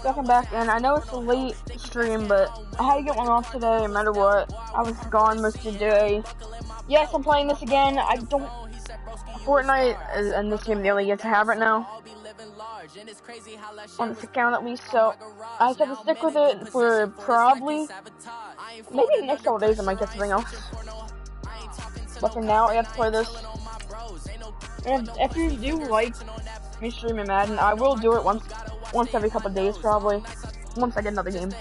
Welcome back, and I know it's a late stream, but I had to get one off today, no matter what. I was gone most of the day. Yes, I'm playing this again. I don't... Fortnite and this game the only get to have right now. On this account at least, so I just have to stick with it for probably... Maybe the next couple days I might get something else. But for now, I have to play this. And if you do like me streaming Madden, I will do it once every couple of days, probably. Once I get another game.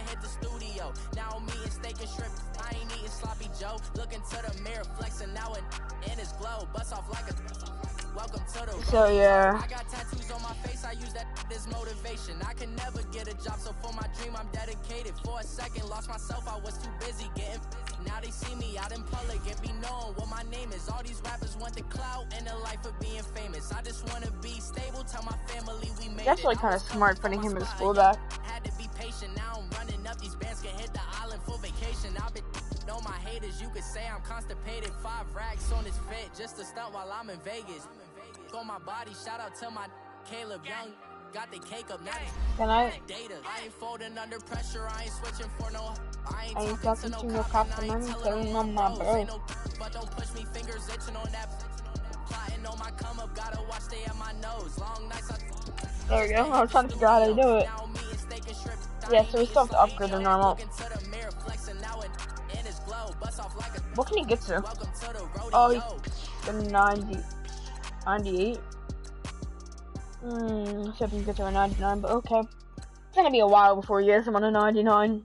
So yeah. I got tattoos on my face, I use that as motivation. I can never get a job, so for my dream I'm dedicated. For a second, lost myself, I was too busy getting busy. Now they see me out in public and be known what my name is. All these rappers want the clout and the life of being famous. I just wanna be stable, tell my family we made it. That's actually kind of smart putting him in his fullback. Had to be patient, now I'm running up these bands, can hit the island for vacation. I've been on my haters, you could say I'm constipated. 5 racks on his fit, just to stunt while I'm in Vegas. On my body, shout out to my Caleb Young. Got the cake up now. Can I ain't folding under pressure, I ain't switching for no. I ain't talking to no cops and money, telling on my bro. But don't push me, fingers itching on that. Plotting on my come up, gotta watch stay at my nose. Long nights. There we go. I was trying to figure out how to do it. Yeah, so we still have to upgrade the normal. What can he get to? Oh, he's 98. See if he can get to a 99, but okay. It's gonna be a while before he gets him on a 99.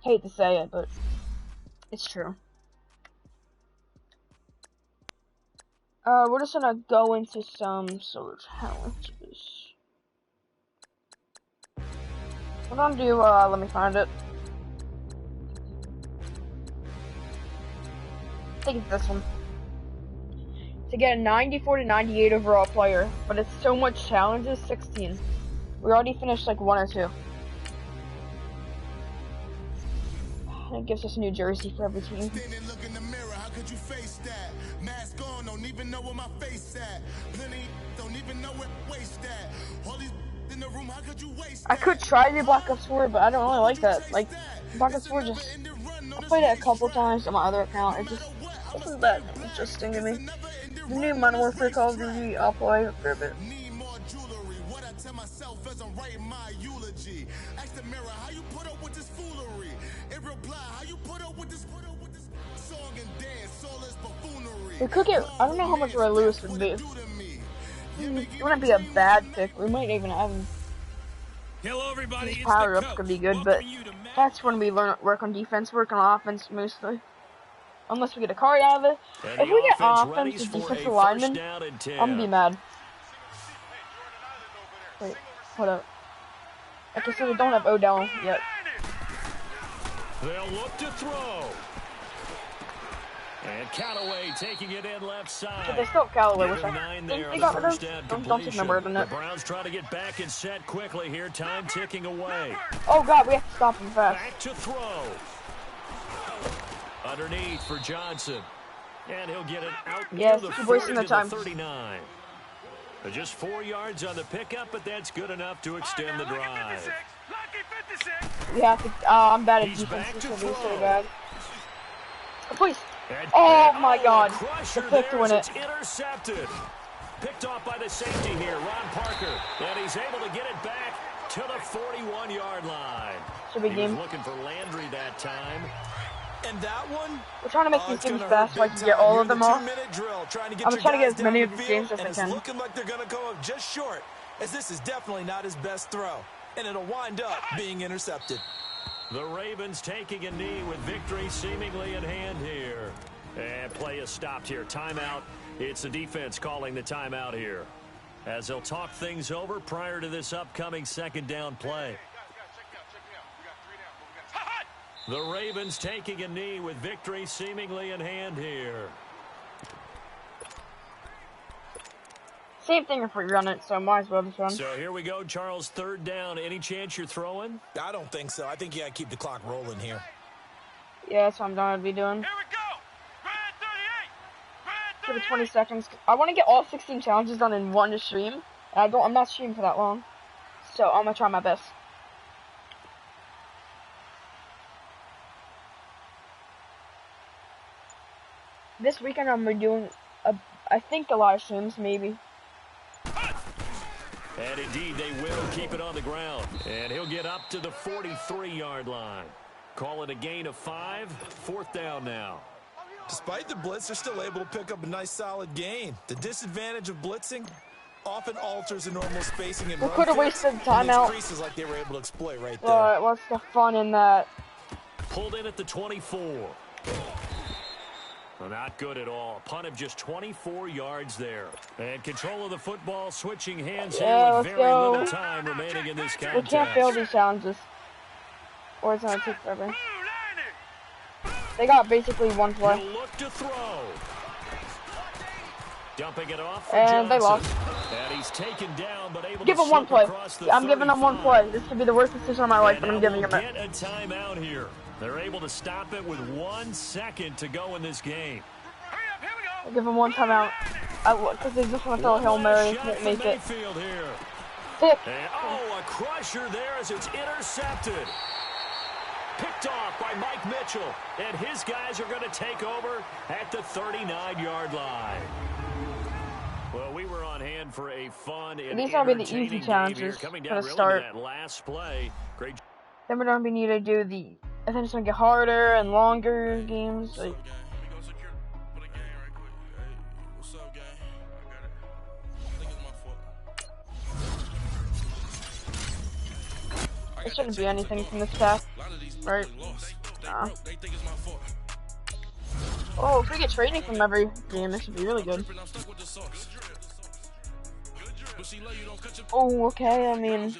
Hate to say it, but it's true. We're just gonna go into some sort of challenges. We're gonna do, let me find it. I think it's this one. To get a 94 to 98 overall player, but it's so much challenges, 16. We already finished like 1 or 2. And it gives us a new jersey for every team. I could try the Black Ops 4, but I don't really like that. Like, Black Ops 4 just... I played it a couple times on my other account. It just wasn't that interesting to me. The new Modern Warfare Call of Duty, I'll play for a bit. We could get, I don't know how much Ray Lewis would be. It wouldn't be a bad pick. We might even have him. His power-ups could be good, but that's when we work on defense, work on offense mostly. Unless we get a card out of it. If we get offense with defensive lineman, I'm gonna be mad. Wait, hold up. Okay, so we don't have Odell yet. They'll look to throw. And Callaway taking it in left side. But they still have Callaway, which I think they got rid of. Don't take my word on it. The Browns trying to get back and set quickly here. Time ticking away. Oh god, we have to stop him fast. Back to throw. Underneath for Johnson. And he'll get it out yes, the keep wasting the time. 39. Just 4 yards on the pickup, but that's good enough to extend the drive. We have to, I'm bad at defense, this will be so bad. Oh, please. Oh my god, the pick to win it. Intercepted. Picked off by the safety here, Ron Parker. And he's able to get it back to the 41-yard line. Should be game. Looking for Landry that time. And that one, we're trying to make these games fast so I can get all of them off. I'm trying to get as many of these games as I can. It's looking like they're going to go up just short, as this is definitely not his best throw. And it'll wind up being intercepted. The Ravens taking a knee with victory seemingly in hand here. And play is stopped here. Timeout. It's the defense calling the timeout here, as they'll talk things over prior to this upcoming second down play. The Ravens taking a knee with victory seemingly in hand here. Same thing if we run it, so might as well just run. So here we go, Charles, third down. Any chance you're throwing? I don't think so. I think you got to keep the clock rolling here. Yeah, that's what I'm going to be doing. Here we go. Give it 20 seconds. I want to get all 16 challenges done in one stream. And I'm not streaming for that long. So I'm going to try my best. this weekend I'm gonna be doing I think a lot of streams, maybe. And indeed, they will keep it on the ground. And he'll get up to the 43-yard line. Call it a gain of 5. 4th down now. Despite the blitz, they're still able to pick up a nice, solid gain. The disadvantage of blitzing often alters the normal spacing and we could have wasted timeout. Creases like they were able to exploit right there. But what's the fun in that? Pulled in at the 24. Well, not good at all. A punt of just 24 yards there. And control of the football switching hands here with very little time remaining in this contest. We can't fail these challenges. Or it's going to take forever. They got basically one play. He'll look to throw. Dumping it off for and Johnson. They lost. And he's taken down, but able give to him one play. I'm giving him 1 play. This could be the worst decision of my life, but I'm giving him it. Get a timeout here. They're able to stop it with 1 second to go in this game. I'll give him 1 timeout. Because they just want to throw a Hail Mary. Won't make it. Pick. A crusher there as it's intercepted. Picked off by Mike Mitchell. And his guys are going to take over at the 39-yard line. Well, we were on hand for a fun and these are going to be the easy challenges for the start. That last play. Great. Then we're going to need to do the... I think it's going to get harder and longer games. Like, there shouldn't be anything from this path, right? Nah. Oh, if we get training from every game, this should be really good. Oh, okay, I mean...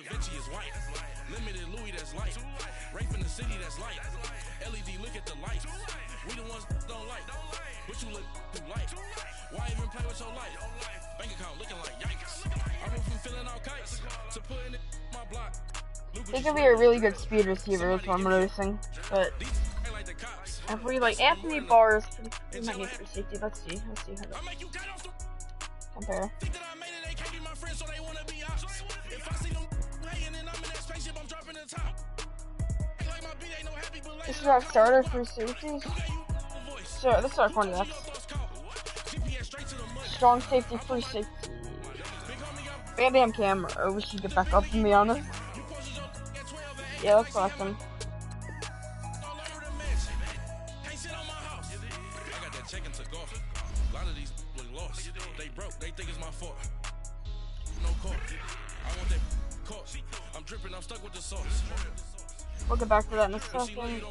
He could be a really good speed receiver, that's what I'm noticing. But if we like Anthony Barr, we might need free safety. Let's see how that compare. This is our starter for safeties. So this is our cornerbacks. Strong safety, free safety. Bam Bam Cam, we should get back up, to be honest. Yeah, that's awesome. We'll get back to that in a second.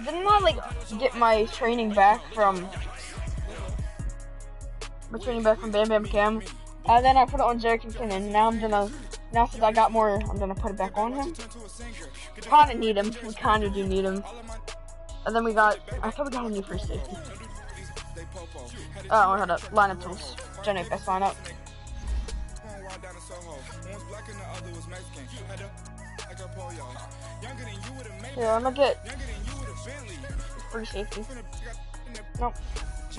Didn't I like get my training back from Bam Bam Cam? Then I put it on Jerick McKinnon, and now since I got more, I'm gonna put it back on him. Kinda need him. We kinda do need him. And then I thought we got a new free safety. Oh, we had a lineup tools. Generate best lineup. Yeah, I'm gonna get free safety. Nope.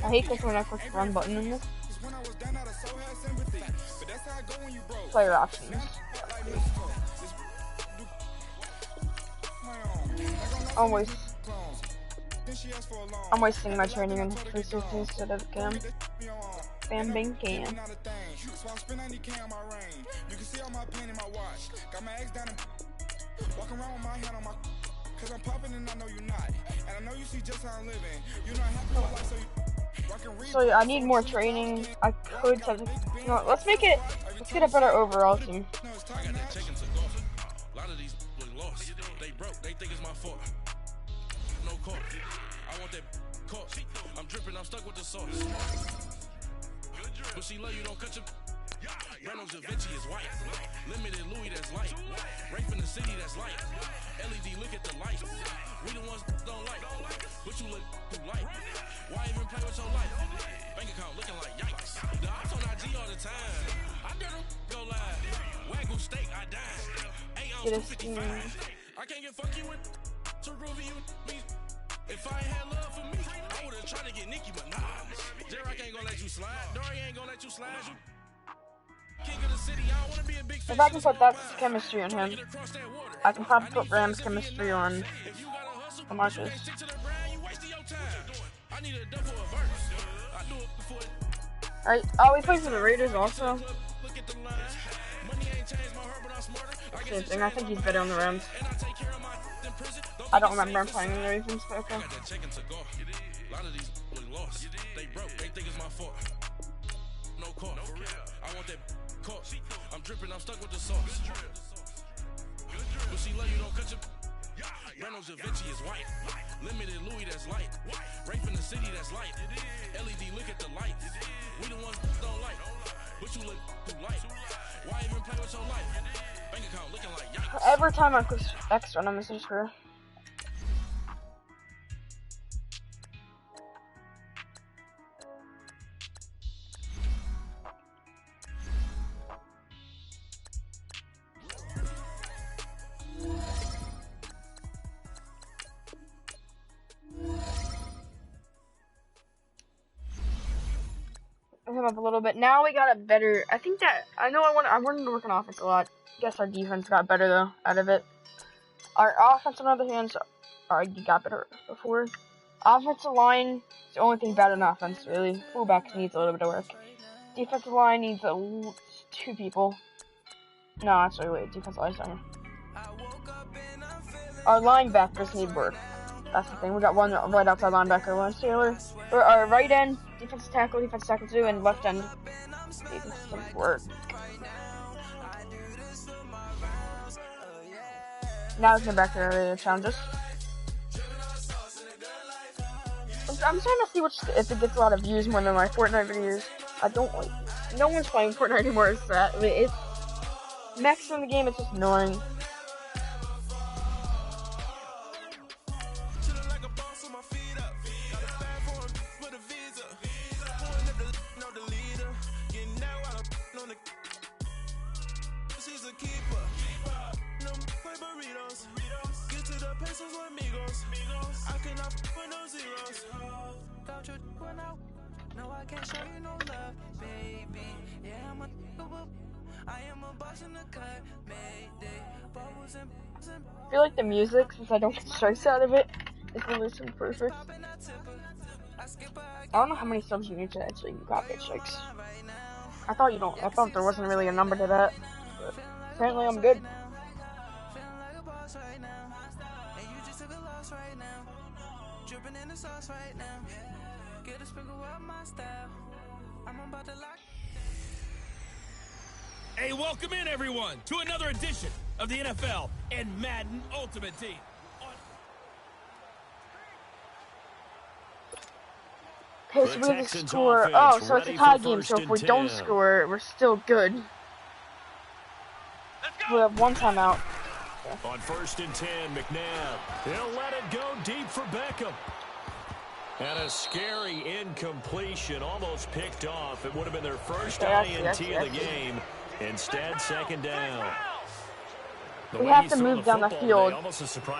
I hate this when I push the run button in this. Player options. I'm wasting my training on free safety instead of Cam. Bam Bam Cam. Walking around with my hand on my, cause I'm popping and I know you're not. And I know you see just how I'm living. You're not happy with life, so I need more training. I could have, no, let's get a better overall team. A lot of these lost. They broke, they think it's my fault. No court. I want that court. I'm dripping, I'm stuck with the sauce. But she love you, don't cut your Reynolds Da Vinci is white. Limited Louis that's light. Rape in the city that's light. LED look at the light. We the ones don't like. But you look too light. Why even play with your life? Bank account looking like yikes. The ops on IG all the time. I dare them go live. Wagyu steak, I die. 8 ounce 255. I can't get fucky with to groovy you me. If I ain't had love for me, I would've tried to get Nicki, but nah. Jerick ain't gonna let you slide. Dory ain't gonna let you slide. You king of the If I can put that chemistry on him, I can probably put Rams chemistry on Marcus. Alright, oh, he plays for the Raiders also. Same thing, I think he's better on the Rams. I don't remember him playing in the Ravens, but okay. I'm dripping, I'm stuck with the sauce. But she love you, don't cut your. Reynolds Da Vinci is white. Limited Louis, that's light. Rape in the city, that's light. LED, look at the lights. We the ones don't like. But you look too light. Why even play with your life? Bank account looking like yikes. Every time I click X on him, it's just her. Him up a little bit. Now we got a better. I think that I wanted to work on offense a lot. Guess our defense got better though out of it. Our offense, on the other hand, already got better before. Offensive line is the only thing bad in offense, really. Fullback needs a little bit of work. Defensive line needs 2 people. No, actually, wait. Defensive line, sorry. Our linebackers need work. That's the thing. We got one right outside linebacker, Lawrence Taylor. Or our right end, defensive tackle 2, and left end needs some work. Now let's get back to the challenges. I'm trying to see if it gets a lot of views more than my Fortnite videos. I don't like. No one's playing Fortnite anymore. It's that. I mean, it's max in the game. It's just annoying. I feel like the music, since I don't get strikes out of it, is literally perfect. I don't know how many subs you need to actually got get strikes. I thought there wasn't really a number to that, but apparently I'm good. Hey, welcome in everyone to another edition of the NFL and Madden Ultimate Team. Okay, so we have to score. Oh, so it's a tie game, so if we don't score, we're still good. We have one timeout. Okay. On 1st and 10, McNabb. He'll let it go deep for Beckham. And a scary incompletion, almost picked off. It would have been their first INT of the game. Instead, 2nd down. We have to move down the field,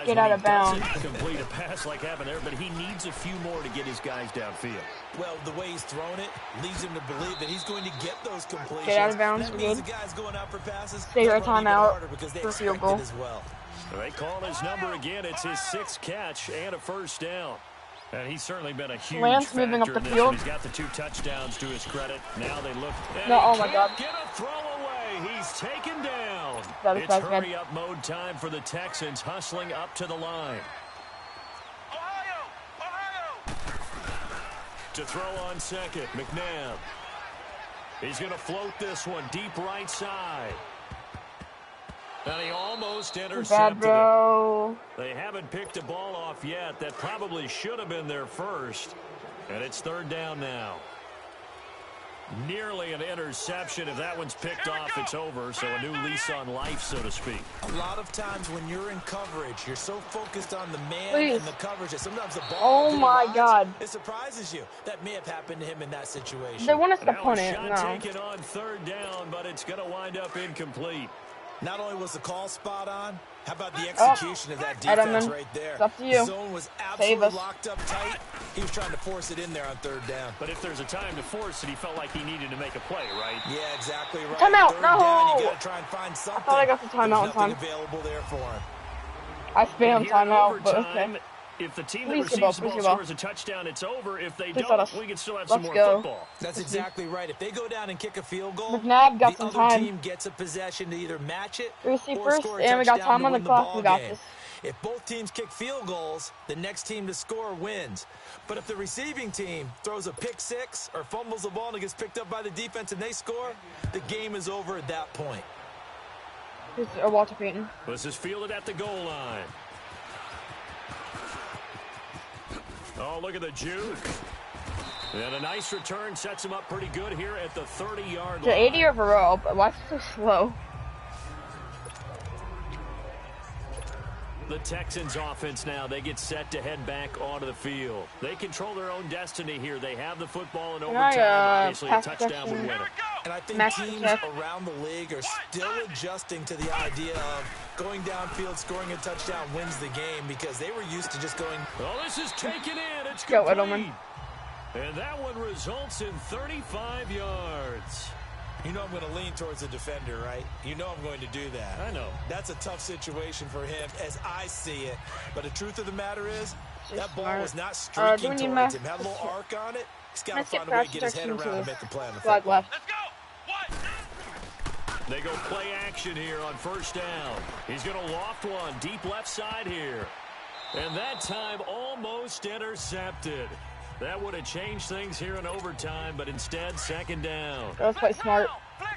get out of bounds. Complete a pass like happened there, but he needs a few more to get his guys downfield. Well, the way he's thrown it leads him to believe that he's going to get those completions. Get out of bounds, that means the guys going out for passes. Stay your timeout for field goal. As well. They call his number again. It's his 6th catch and a 1st down. And he's certainly been a huge Lance moving up the field. He's got the 2 touchdowns to his credit. Now they look. No, oh my God. Get a throw away. He's taken down. It's hurry-up mode time for the Texans, hustling up to the line. Ohio! To throw on 2nd, McNabb. He's going to float this one deep right side. And he almost intercepted it. They haven't picked a ball off yet. That probably should have been their first. And it's 3rd down now. Nearly an interception. If that one's picked off, it's over. So a new lease on life, so to speak. A lot of times when you're in coverage, you're so focused on the man and the coverage that sometimes the ball. Oh my God! It surprises you. That may have happened to him in that situation. They want us to punt it. No. Taken on 3rd down, but it's going to wind up incomplete. Not only was the call spot on, how about the execution of that defense Edelman, right there? it's up to you. The zone was absolutely locked up tight. He was trying to force it in there on third down. But if there's a time to force it, he felt like he needed to make a play, right? Yeah, exactly right. Timeout, Third no! down, you got to try and find something. I thought I got the timeout in time. Available there for him. I spammed timeout, but okay. If the team Please that receives the ball scores a touchdown, it's over. If they don't, we can still have some more football. That's exactly right. If they go down and kick a field goal, McNabb got the some other time. team gets a possession to either match it We see or first, score a and we got touchdown time on to the win clock. We got game. this. If both teams kick field goals, the next team to score wins. But if the receiving team throws a pick six or fumbles the ball and it gets picked up by the defense and they score, the game is over at that point. Here's Walter Payton. This is fielded at the goal line. Oh, look at the juke. And a nice return sets him up pretty good here at the 30-yard line. 80 overall, but why is it so slow? The Texans offense now, they get set to head back onto the field. They control their own destiny here. They have the football in overtime. Obviously, a touchdown would win it. And I think teams around the league are still adjusting to the idea of going downfield, scoring a touchdown wins the game because they were used to just going. Oh, this is taken in. It's Go, complete. Edelman. And that one results in 35 yards. You know I'm going to lean towards the defender, right? You know I'm going to do that. I know. That's a tough situation for him as I see it. But the truth of the matter is, that ball was not streaking towards him. Had a little arc on it. He's got to find a way to get his head around and make the play on the flag football. left. Let's go. What? They go play action here on first down. He's going to loft one deep left side here. And that time almost intercepted. That would have changed things here in overtime, but instead, second down. That was quite smart.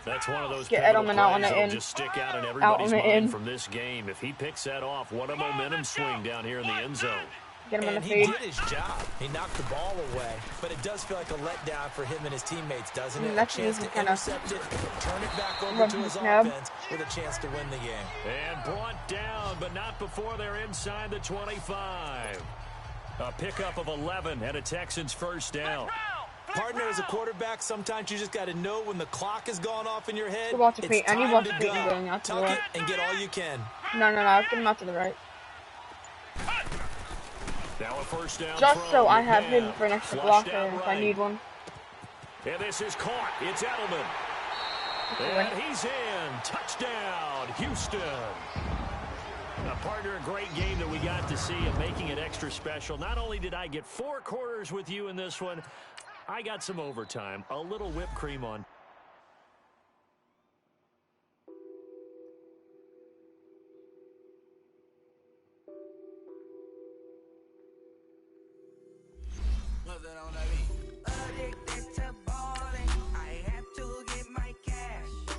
That's one of those Get Edelman out on the that'll in. just stick out in everybody's mind in. from this game. If he picks that off, what a momentum swing down here in the end zone. Get him on the And feed. he did his job. He knocked the ball away. But it does feel like a letdown for him and his teammates, doesn't it? A chance to intercept it, turn it back over to his offense with a chance to win the game. And brought down, but not before they're inside the 25. A pickup of 11 and a Texans first down. Partner, as a quarterback, sometimes you just got to know when the clock has gone off in your head. It's time to go. Tuck it and get all you can. No. Let's get him out to the right. Now a first down. Just so I have him for an extra blocker if I need one. And this is caught. It's Edelman. And he's in. Touchdown, Houston. A partner, a great game that we got to see and making it extra special. Not only did I get 4 quarters with you in this one, I got some overtime. A little whipped cream on.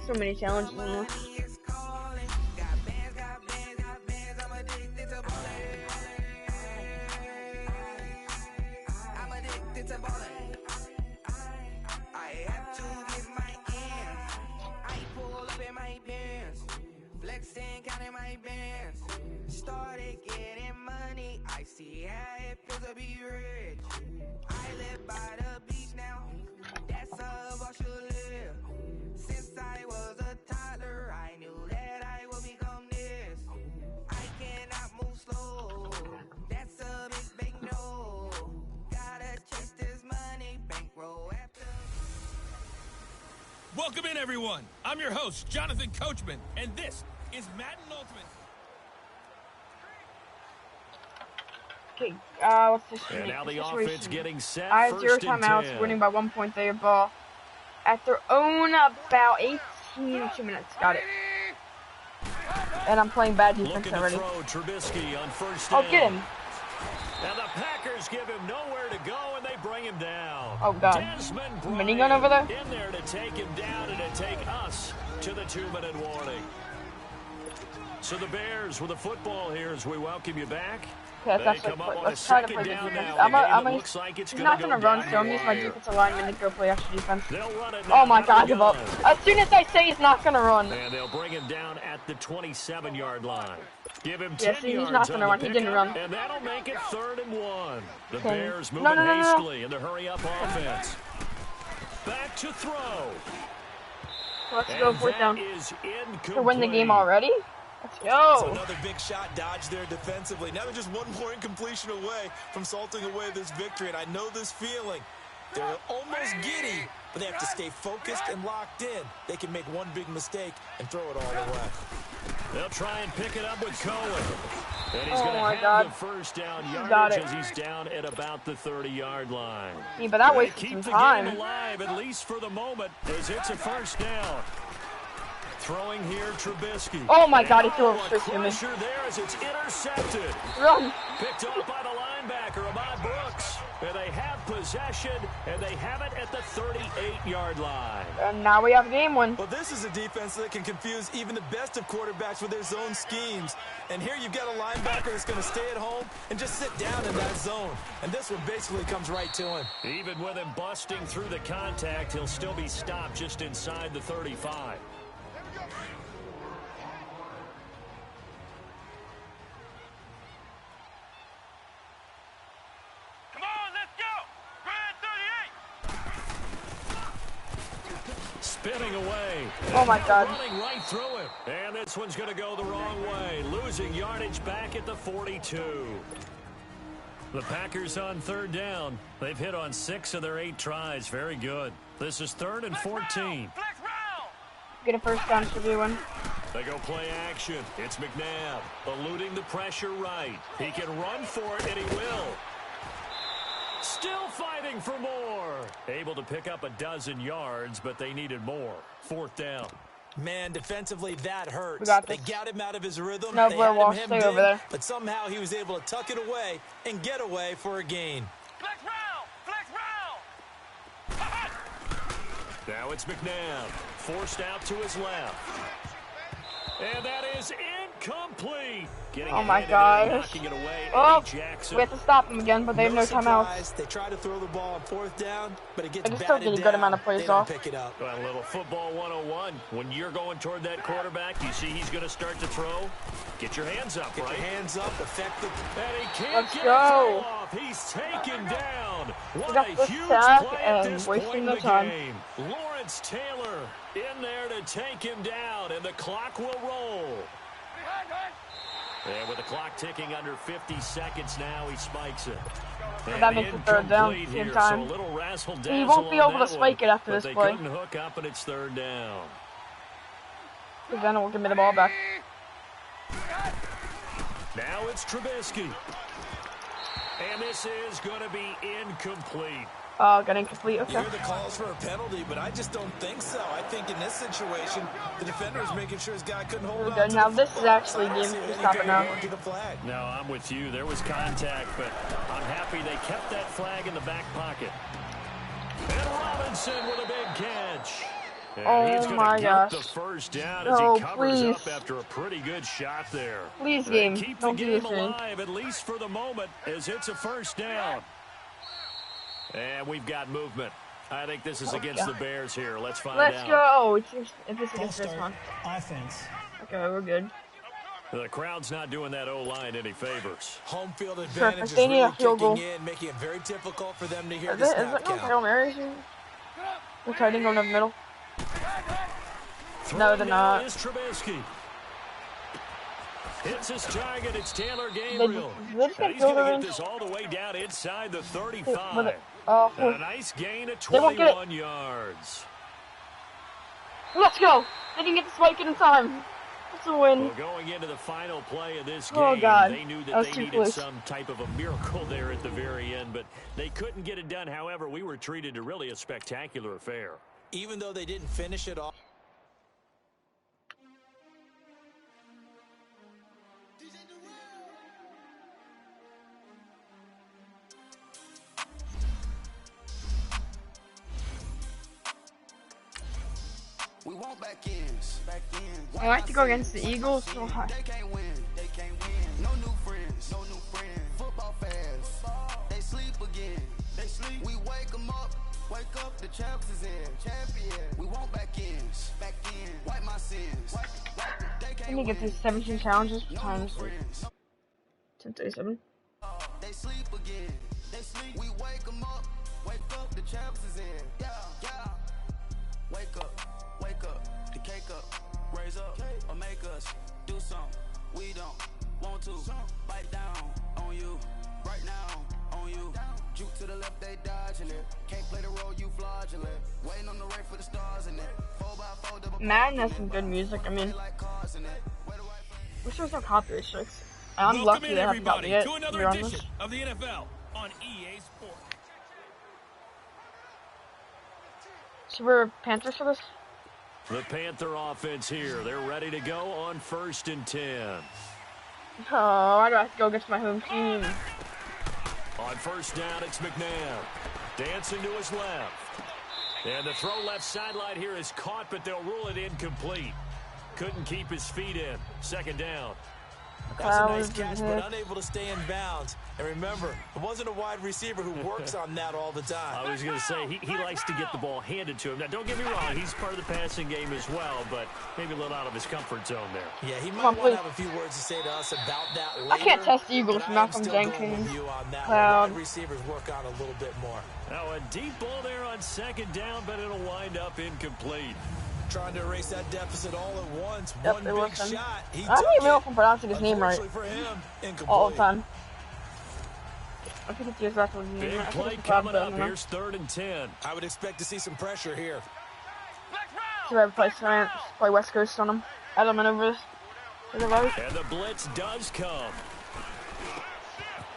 So many challenges in this. Started getting money, I see how it feels to be rich. I live by the beach now, that's how I should live. Since I was a toddler, I knew that I would become this. I cannot move slow, that's a big no. Gotta chase this money, bankroll after. Welcome in, everyone. I'm your host, Jonathan Coachman, and this is Madden Ultimate. Okay, what's this? And now the offense getting set. I have 0 timeouts, winning by 1 point. They have ball at their own about 18 minutes. Got it. And I'm playing bad defense already. Trubisky on first down. Oh, get him. Now the Packers give him nowhere to go, and they bring him down. Oh, God. Desmond Minigun over there? in there to take him down and to take us to the 2-minute warning. So the Bears with the football here as we welcome you back. Okay, They let's try to play down defense. like He's not going to run, so I'm using my defensive lineman to go play extra defense. They'll run it Oh my now. God, I give up. As soon as I say he's not going to run. And they'll bring him down at the 27-yard line. Give him 10 Yeah, see, he's yards not going to on run. the He didn't pickup, run. And that'll make it 3rd and 1. The Okay. Bears moving No. hastily in the hurry-up offense. Back to throw. Let's go, fourth down. Is To win the game already? Let's So go. another big shot dodged there defensively. Now they're just one more incompletion away from salting away this victory, and I know this feeling. They're almost giddy, but they have to stay focused and locked in. They can make one big mistake and throw it all away. They'll try and pick it up with Cohen. And he's Oh going to my have God. the first down Got yardage it. as he's down at about the 30-yard line. Yeah, but that They wasted keep some the time. game alive, at least for the moment, as it's a first down. Throwing here, Trubisky. Oh my God, he And threw it a straight to me. crusher there as it's intercepted. Run. Picked off by the linebacker, Ahmad Brooks. And they have possession, and they have it at the 38-yard line. And now we have game one. Well, this is a defense that can confuse even the best of quarterbacks with their zone schemes. And here you've got a linebacker that's going to stay at home and just sit down in that zone. And this one basically comes right to him. Even with him busting through the contact, he'll still be stopped just inside the 35. Spinning away. Oh my God. Running right through it. And this one's going to go the wrong way. Losing yardage back at the 42. The Packers on third down. They've hit on 6 of their 8 tries. Very good. This is 3rd and 14. Get a first down for everyone. They go play action. It's McNabb eluding the pressure right. He can run for it, and he will. Still fighting for more. Able to pick up a dozen yards, but they needed more. 4th down. Man, defensively, that hurts. We got They this. got him out of his rhythm. No, They Blair had him Walsh, hemmed stay in, over there. But somehow he was able to tuck it away and get away for a gain. Flex round! Flex round! Now it's McNabb. Forced out to his left. And that is incomplete. Getting Oh my ahead in there, gosh. knocking it away. Oh, Eddie Jackson. we have to stop them again, but they have no timeouts. surprise. They try to throw the ball on 4th down, but it gets They're still batted getting a down. good amount of plays They don't off. pick it up. Well, a little football 101. When you're going toward that quarterback, you see he's going to start to throw. Get your hands up, Get right? your hands up, effective. And he can't Let's get go. a throw off. He's taken down. What got a the huge sack play at and this wasting point in no the time. game. Lawrence Taylor in there to take him down, and the clock will roll. And with the clock ticking under 50 seconds now, he spikes it. Well, that makes it 3rd down, Incomplete same here, time. So a little razzle He won't be able to spike it after this they play. couldn't hook up, and it's 3rd down. Because then it will give me the ball back. Now it's Trubisky. And this is going to be incomplete. Got incomplete. You Okay. hear the calls for a penalty, but I just don't think so. I think in this situation, the defender was making sure his guy couldn't hold We're on. good. to Now the this is football. actually So I game don't see to any stop it now. going to the flag. No, I'm with you. There was contact, but I'm happy they kept that flag in the back pocket. And Robinson with a big catch. And Oh he's my gonna get gosh. the first down as No, he covers please. up after a pretty good shot there. Please, They game. keep Don't the do game this to me. alive, at least for the moment, as it's a first down. And we've got movement. I think this is against the Bears here. Let's find Let's out. go. If this against this one. Offense. Okay, we're good. The crowd's not doing that O-line any favors. Home field Perfect. advantage is They need really a field kicking goal. in, making it very difficult for them to hear Is the it snap no count. Hail Marys here? They're tight end going up the middle. No, Throwing they're down not. is Trubisky. Hits his target. It's Taylor They Gabriel. just And get he's going to field get range. this all the way down inside the With 35. it. And a nice gain of They won't get it. 21 yards. Let's go. They didn't get the spike in time. It's a win. Well, going into the final play of this game, Oh, God. they knew That that was they too needed close. some type of a miracle there at the very end, but they couldn't get it done. However, we were treated to really a spectacular affair. Even though they didn't finish it off. We want back ends. I like to go against the Eagles so hard. They can't win. No new friends. Football fans. They sleep again. We wake them up. The champs is in. Champion. We want back ends. Wipe my sins. Let me get these 17 challenges times 1037. They sleep again. We wake them up. The champs is in. Yeah. Wake up. Madden has some good music. I mean, wish there was no copyright strikes. I'm Welcome lucky in, they haven't got everybody, me yet. to another edition of the NFL on EA Sports. So we're Panthers for this? The Panther offense here. They're ready to go on 1st and 10. Oh, why do I have to go against my home team? On 1st down, it's McNabb. Dancing to his left. And the throw left sideline here is caught, but they'll rule it incomplete. Couldn't keep his feet in. 2nd down. That's a nice catch, but unable to stay in bounds. And remember, it wasn't a wide receiver who works on that all the time. I was going to say, he likes to get the ball handed to him. Now, don't get me wrong, he's part of the passing game as well, but maybe a little out of his comfort zone there. Yeah, he might want to have a few words to say to us about that later. I can't test the Eagles from Malcolm Jenkins. Wide receivers work on a little bit more. Now, a deep ball there on 2nd down, but it'll wind up incomplete. Trying to erase that deficit all at once. Yep, One big shot. He I don't even know if I'm pronouncing his name right. For him, all the time. I think it's his last one. Big play coming up. Here's 3rd and 10. I would expect to see some pressure here. So I play West Coast on him. Edelman over this. And the blitz does come.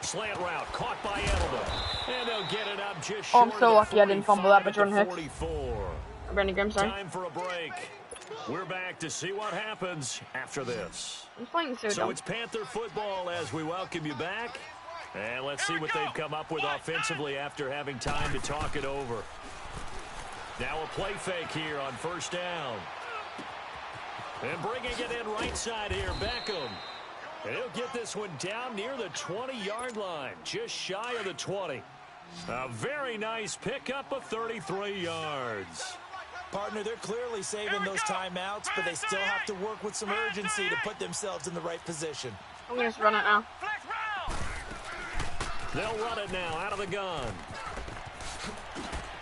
Slant route caught by Edelman. And they'll get it up just short. I'm so lucky I didn't fumble that by Jordan Hicks. 44. Brandon Graham, sorry. Time for a break. We're back to see what happens after this. I'm playing so it's Panther football as we welcome you back. And let's see what they've come up with offensively after having time to talk it over. Now a play fake here on 1st down. And bringing it in right side here, Beckham. And he'll get this one down near the 20-yard line, just shy of the 20. A very nice pickup of 33 yards. Partner, they're clearly saving those timeouts, but they still have to work with some urgency to put themselves in the right position. I'm going to run it now. They'll run it now out of the gun.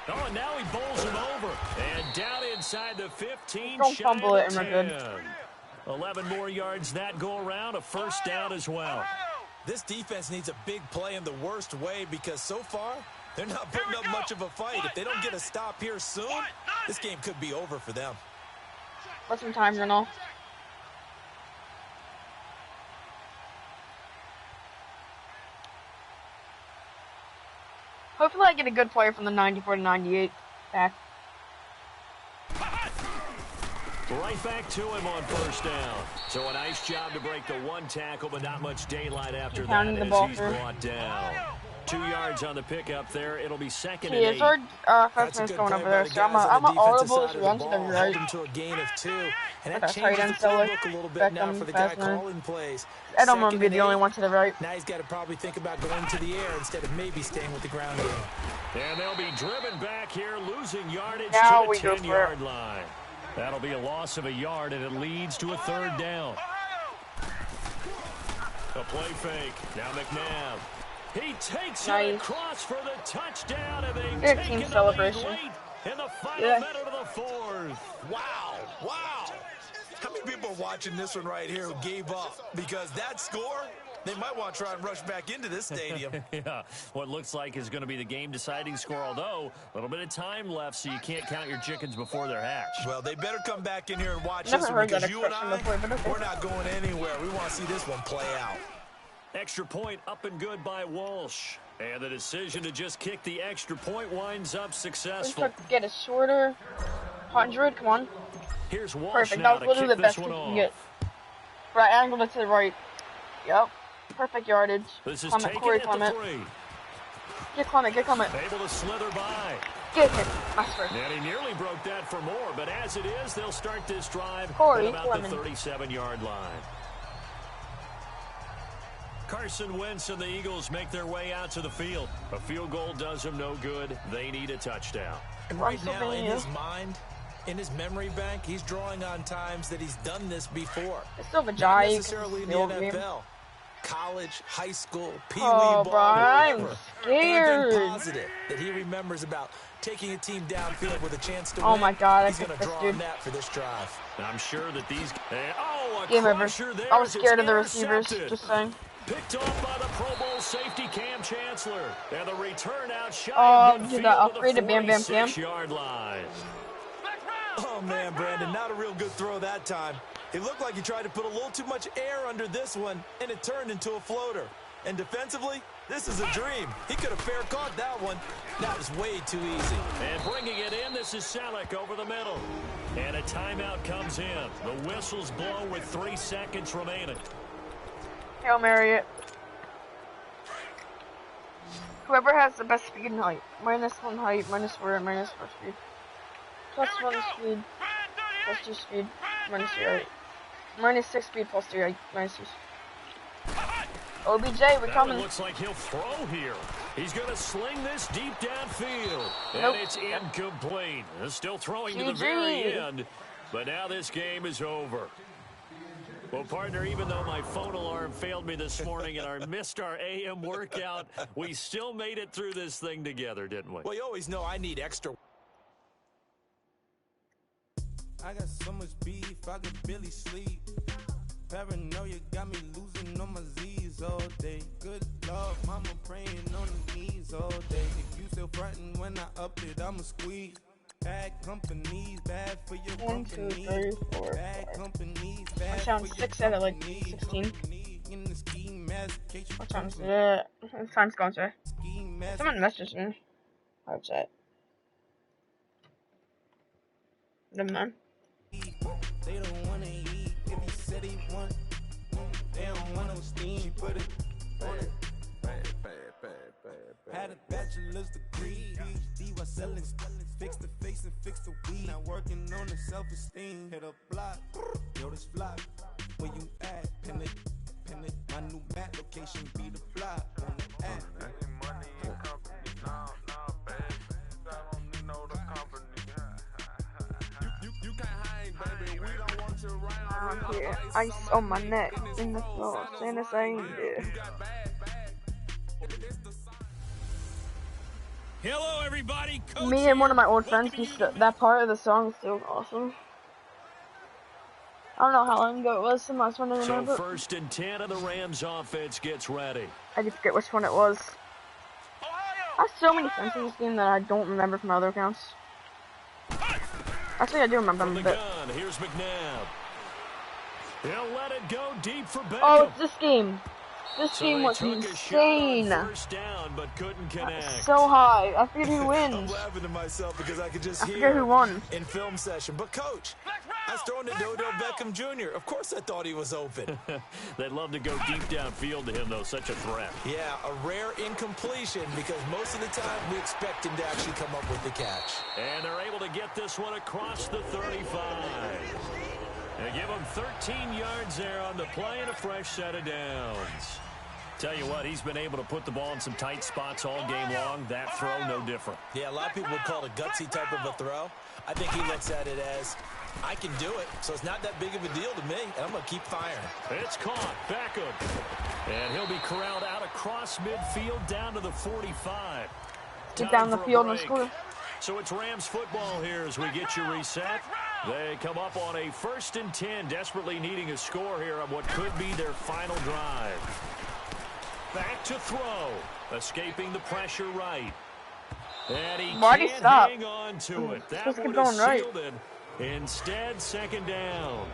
Oh, and now he bowls him over. And down inside the 15. Don't fumble it, and we're good. 11 more yards that go around. A 1st down as well. This defense needs a big play in the worst way because so far, they're not putting up much of a fight. If they don't get a stop here soon, this game could be over for them. Let some time run off. Hopefully I get a good player from the 94 to 98 back. Right back to him on 1st down. So a nice job to break the 1 tackle, but not much daylight after that as he's brought down. 2 yards on the pickup there. It'll be 2nd and 8. Our freshman's going over there, so I'm an audible to run to the right. To a gain of 2, and that Okay, changes the playbook a little bit now for the guy calling plays. Edelman will be the only one to the right. Now he's got to probably think about going to the air instead of maybe staying with the ground game. And they'll be driven back here, losing yardage now to the 10-yard line. That'll be a loss of a yard, and it leads to a 3rd down. A play fake. Now McNabb. He takes it across for the touchdown, and they take it celebration late in the final minute of the 4th. Wow. How many people are watching this one right here who gave up? Because that score, they might want to try and rush back into this stadium. Yeah, what looks like is going to be the game-deciding score, although a little bit of time left, so you can't count your chickens before they're hatched. Well, they better come back in here and watch this one because you and I, we're not going anywhere. We want to see this one play out. Extra point up and good by Walsh. And the decision to just kick the extra point winds up successful. Get a shorter 100, come on. Here's Walsh. Perfect, now that was literally the best we can get. Right angle to the right. Yep. Perfect yardage. This is Corey Clement. Get Clement. Able to slither by. Get him. Master. And he nearly broke that for more, but as it is, they'll start this drive Corey at about Clement. the 37-yard line. Carson Wentz and the Eagles make their way out to the field. A field goal does them no good. They need a touchdown. And right now, in his mind, in his memory bank, he's drawing on times that he's done this before. It's still a Not jive. necessarily in the NFL. College, high school, Pee Wee ball, ball, I'm scared. scared. Positive that he remembers about taking a team downfield with a chance to Oh win. my God, he's going to draw on that for this drive. I'm sure that these... Game over. I was scared of the receivers, just saying. Picked off by the Pro Bowl safety Cam Chancellor. And the return out shy of did midfield that to upgrade the to Bam Bam Cam? 46-yard line. Oh, man, Brandon, not a real good throw that time. It looked like he tried to put a little too much air under this one, and it turned into a floater. And defensively, this is a dream. He could have fair caught that one. That was way too easy. And bringing it in, this is Selleck over the middle. And a timeout comes in. The whistle's blown with 3 seconds remaining. Hail Mary it. Whoever has the best speed and height. -1 height, -4, -4 speed. +1 speed, +2 speed, -3 height. -6 speed, +3 height, -2. OBJ, we're coming. Looks like he'll throw here. He's going to sling this deep downfield. And Nope. it's incomplete. Still throwing to the GG. very end. But now this game is over. Well, partner, even though my phone alarm failed me this morning and I missed our AM workout, we still made it through this thing together, didn't we? Well, you always know I need extra. I got so much beef, I could barely sleep. Paranoia got me losing on my Z's all day. Good Lord, mama praying on the knees all day. If you still frontin' when I up it, I'ma squeeze. Bad companies, bad for your 1, 2, company. 3, 4, Bad 5. companies, I bad found for 6 your out of like company. 16. In the scheme, mastication, What time is it? Time's gone, sir. scheme, Someone messaged me. I'm upset. Never mind. They don't wanna eat if you said he want. They don't want no steam. She put it on it. Had a bachelor's degree, PhD while selling. Fix the face and fix the weed. Now working on the self-esteem. Hit a block, yo this fly. Where you at? Pin it. My new map location be the fly on the app. Here, ice on my neck, in the floor, Santa reindeer. Hello, everybody. Coach Me and one of my old here. friends, that part of the song is still awesome. I don't know how long ago it was, so I just wanted to So remember. 1st and 10 of the Rams offense gets ready. I just forget which one it was. I have so many friends in this game that I don't remember from other accounts. Actually, I do remember From them the a bit. gun, here's McNabb. He'll let it go deep for Beckham. Oh, it's this game. This So game they was took a shot on insane. first down, but couldn't connect. So high. I forget who I'm wins. laughing to myself because I could just I forget hear who won. in film session. But, Coach, I was throwing to Dodo Beckham Jr. Of course I thought he was open. They'd love to go deep downfield to him, though. Such a threat. Yeah, a rare incompletion because most of the time we expect him to actually come up with the catch. And they're able to get this one across the 35. They give him 13 yards there on the play and a fresh set of downs. Tell you what, he's been able to put the ball in some tight spots all game long. That throw, no different. Yeah, a lot of people would call it a gutsy type of a throw. I think he looks at it as, I can do it, so it's not that big of a deal to me, and I'm going to keep firing. It's caught. Beckham. And he'll be corralled out across midfield down to the 45. Get down the Time for a field and break. score. So it's Rams football here as we get you reset. They come up on a 1st and 10, desperately needing a score here on what could be their final drive. Back to throw. Escaping the pressure right. And he Why'd he can't stop? hang on to it. That Supposed to keep would have going right. sealed it. Instead, 2nd down.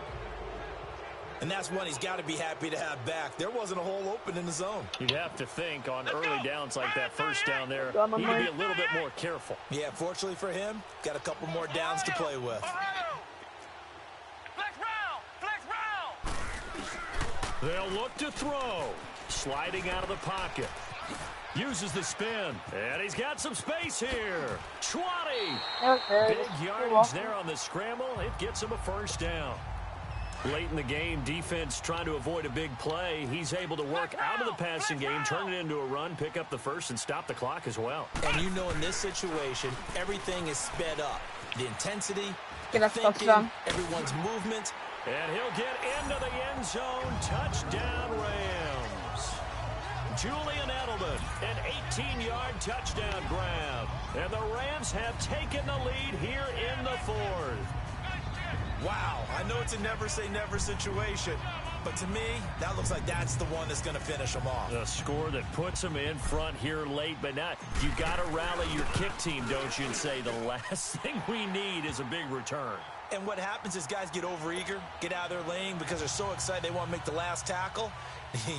And that's one he's got to be happy to have back. There wasn't a hole open in the zone. You'd have to think on early downs like that, first down there, Got my he would be mark. a little bit more careful. Yeah, fortunately for him, got a couple more downs to play with. They'll look to throw. Sliding out of the pocket. Uses the spin. And he's got some space here. 20. Okay. Big yardage there on the scramble. It gets him a first down. Late in the game, defense trying to avoid a big play. He's able to work out of the passing game, turn it into a run, pick up the first, and stop the clock as well. And you know in this situation, everything is sped up. The intensity, Get the us thinking, touchdown. everyone's movement. And he'll get into the end zone. Touchdown, Rams. Julian Edelman, an 18-yard touchdown grab. And the Rams have taken the lead here in the 4th. Wow, I know it's a never say never situation, But to me, that looks like that's the one that's going to finish them off. The score that puts them in front here late, but not. You got to rally your kick team, don't you, and say the last thing we need is a big return. And what happens is guys get overeager, get out of their lane because they're so excited they want to make the last tackle.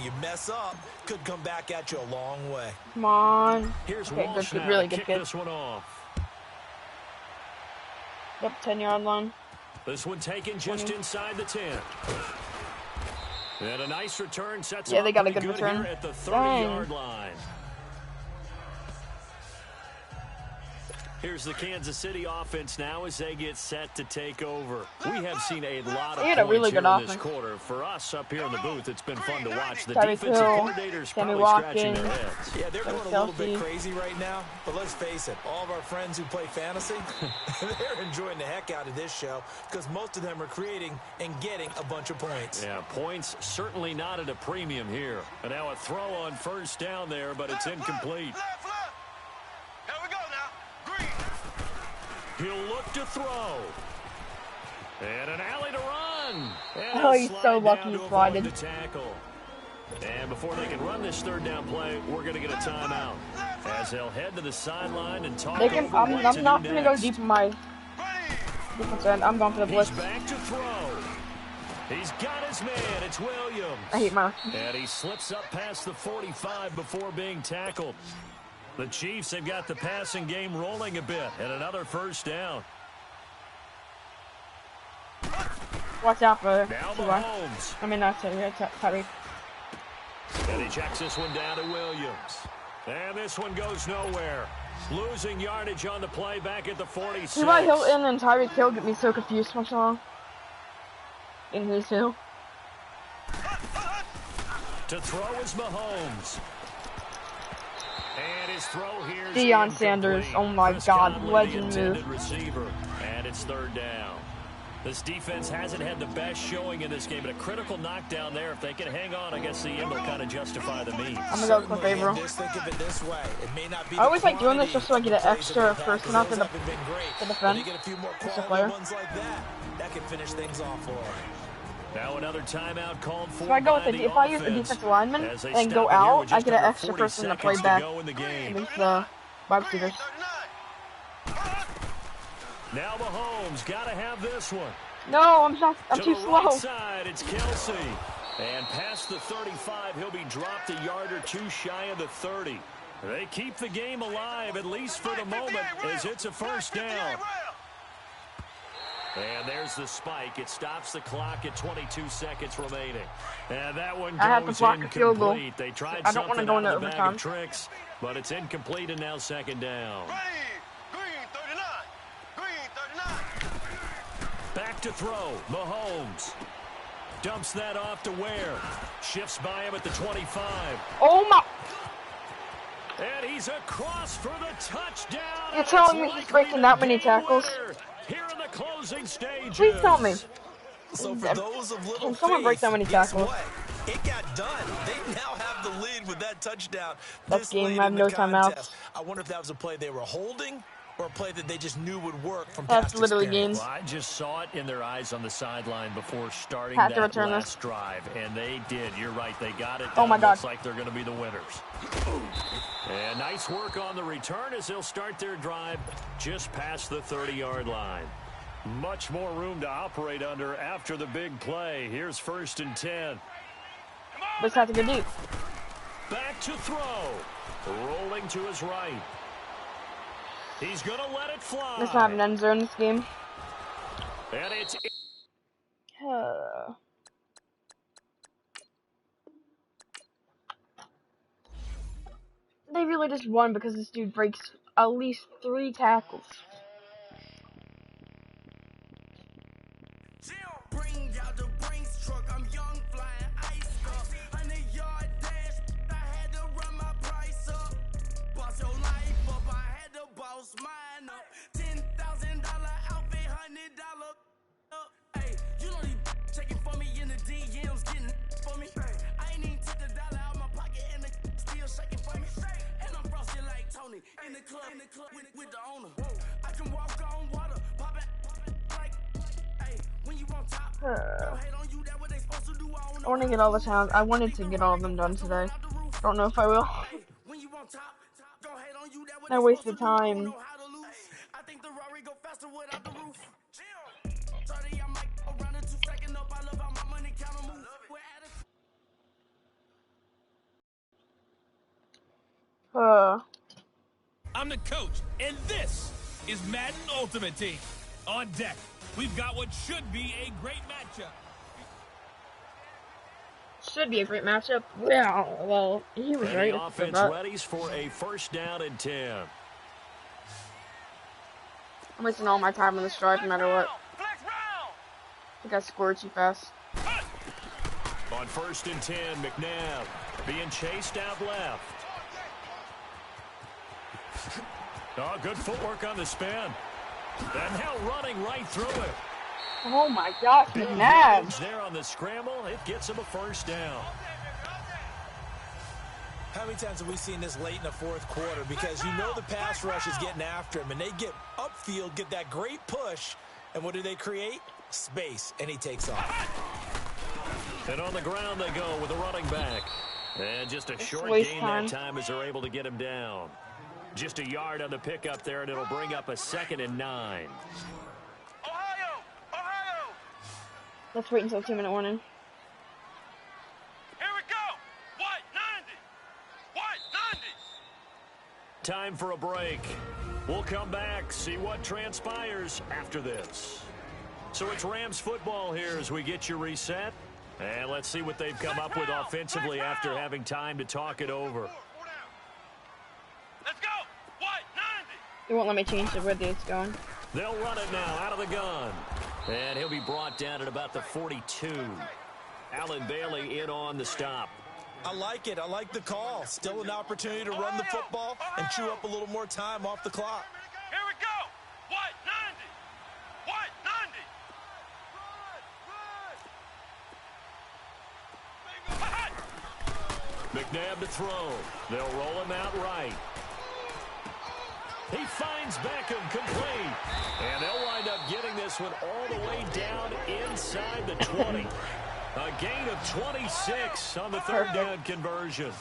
You mess up, could come back at you a long way. Come on. Here's Okay, Walsh good, now really to good kick kick. this one off. Yep, 10-yard line. This one taken just inside the 10. And a nice return sets Yeah, they got a pretty good return. here at the 30-yard line. Here's the Kansas City offense now as they get set to take over. We have seen a lot of They had a points really here good in this offense. quarter. For us up here in the booth, it's been fun to watch. The Tyreek defensive Hill, coordinators Sammy probably scratching Watkins. their heads. Yeah, they're Travis going a little bit Kelce. crazy right now, but let's face it, all of our friends who play fantasy, they're enjoying the heck out of this show because most of them are creating and getting a bunch of points. Yeah, points certainly not at a premium here. And now a throw on first down there, but it's incomplete. Here we go now. Green. He'll look to throw. And an alley to run. And Oh, a he's slide so lucky down he to avoid slided. the tackle. And before they can run this third down play, we're going to get a timeout. As they'll head to the sideline and talk They can. over I'm what not to going do to go next. deep in my defense end. I'm going for the He's blitz. back to throw. He's got his man. It's Williams. I hate my. And he slips up past the 45 before being tackled. The Chiefs have got the passing game rolling a bit. And another first down. Watch out for Now T.Y. Mahomes. I mean, not Tyreek. And he checks this one down to Williams. And this one goes nowhere. Losing yardage on the play back at the 46. T.Y. Hilton and Tyreek Hill get me so confused once in a while. In his hill. To throw is Mahomes. And his throw here is Deion incomplete. Sanders, oh my Chris God, Conley, legend the move. intended receiver. And it's third down. This defense hasn't had the best showing in this game, but a critical knockdown there. If they can hang on, I guess the end will kind of justify the means. I'm going to go Cliff Averill. Just think of it this way. It may not be I always like doing this the just so I get an plays extra that the person Packers up to haven't been great, but defend. they get a few more Extra quality player. ones like that. That can finish things off for them. Now another timeout called for. If I go with by the, the if I use the offense. defensive lineman As they and stop go it here out, with I just get an under extra 40 person to seconds play back go in the game. against the wide receivers. Now Mahomes got to have this one. No, I'm not. I'm to too the slow. right side, it's Kelce. And past the 35, he'll be dropped a yard or two shy of the 30. They keep the game alive, at least for the moment, as it's a first down. And there's the spike. It stops the clock at 22 seconds remaining. And that one I have to goes block a field goal. incomplete. They tried I don't want to something go out into of the bag overtime. of tricks, but it's incomplete and now second down. Green 39. Green 39. Back to throw. Mahomes dumps that off to Ware. Shifts by him at the 25. Oh my! And he's across for the touchdown. You're telling me he's breaking that many tackles? Here in the closing stages. Please tell me. So for those of little Can someone break faith, that many guess tackles? what? It got done. They now have the lead with that touchdown. That's This game. late I have in no the timeouts. contest. I wonder if that was a play they were holding or a play that they just knew would work from That's past literally experience. Well, I just saw it in their eyes on the sideline before starting Had to that return last this. drive, and they did. You're right. They got it. Oh my God. Looks like they're going to be the winners. And nice work on the return as they'll start their drive just past the 30-yard line. Much more room to operate under after the big play. Here's 1st and 10. Just have to go deep. Back to throw. Rolling to his right. He's going to let it fly. Let's not have an end zone in this game. And it's... They really just won because this dude breaks at least 3 tackles. Bring out the Brinks truck, I'm young, flying ice up. 100-yard dash, I had to run my price up. Boss your life up, I had to boss mine up. $10,000 outfit, $100 up. Hey, you know these checking for me in the DMs, getting for me. I ain't even took the dollar out my pocket and the still shaking for me. And I'm frosted like Tony in the club with the owner. I can walk on water, pop it like. When you on top, hate on you, that what they supposed to I want to get all the towns. I wanted to get all of them done today. Don't know if I will. I wasted time. I'm the coach, and this is Madden Ultimate Team. On deck, we've got what should be a great matchup. Should be a great matchup. Yeah, well, he was right. The offense readies for a first down and 10. I'm wasting all my time on this drive no matter what. I think I scored too fast. On first and 10, McNabb being chased out left. Oh, good footwork on the spin. And now running right through it. Oh my gosh, McNabb. There on the scramble, it gets him a first down. How many times have we seen this late in the fourth quarter? Because you know the pass rush is getting after him, and they get upfield, get that great push, and what do they create? Space, and he takes off. And on the ground they go with a running back. And just a short gain that time as they're able to get him down. Just a yard on the pickup there, and it'll bring up a 2nd and 9. Ohio! Let's wait until 2-minute warning. Here we go! White 90! Time for a break. We'll come back, see what transpires after this. So it's Rams football here as we get you reset. And let's see what they've come up with offensively after having time to talk it over. Let's go! White 90! They won't let me change where it's going. They'll run it now out of the gun. And he'll be brought down at about the 42. Alan Bailey in on the stop. I like it. I like the call. Still an opportunity to run the football and chew up a little more time off the clock. Here we go! White 90! McNabb to throw. They'll roll him out right. He finds Beckham complete. And they'll wind up getting this one all the way down inside the 20. A gain of 26 on the third down conversion.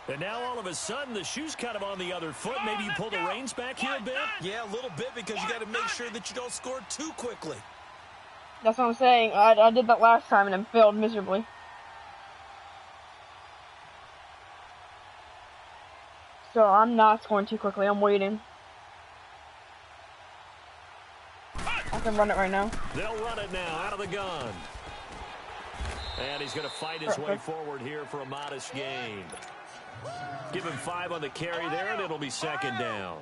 And now all of a sudden the shoe's kind of on the other foot. Maybe you pull the reins back here a bit? Yeah, a little bit, because you got to make sure that you don't score too quickly. That's what I'm saying. I did that last time and it failed miserably. So I'm not scoring too quickly. I'm waiting. I can run it right now. They'll run it now out of the gun. And he's going to fight his way forward here for a modest gain. Give him 5 on the carry there, and it'll be 2nd down.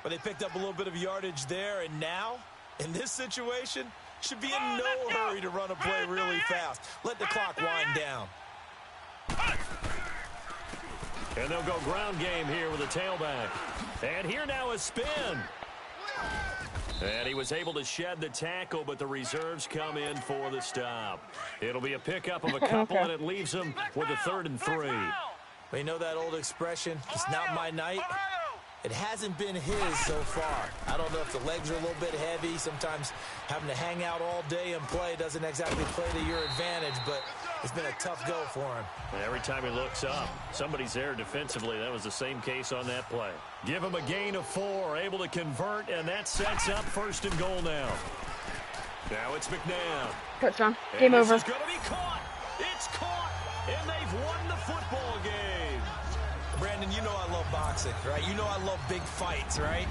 But they picked up a little bit of yardage there, and now, in this situation, should be in no hurry to run a play really fast. Let the clock wind down. And they'll go ground game here with a tailback. And here now a spin. And he was able to shed the tackle, but the reserves come in for the stop. It'll be a pickup of a couple, and it leaves them with a 3rd and 3. Well, you know that old expression, it's not my night? It hasn't been his so far. I don't know if the legs are a little bit heavy. Sometimes having to hang out all day and play doesn't exactly play to your advantage, but it's been a tough go for him. Every time he looks up, somebody's there defensively. That was the same case on that play. Give him a gain of 4, able to convert, and that sets up 1st and goal now. Now it's McNabb. Touchdown. Game over. This is going to be caught. It's caught, and they've won the football game. Brandon, you know I love boxing, right? You know I love big fights, right?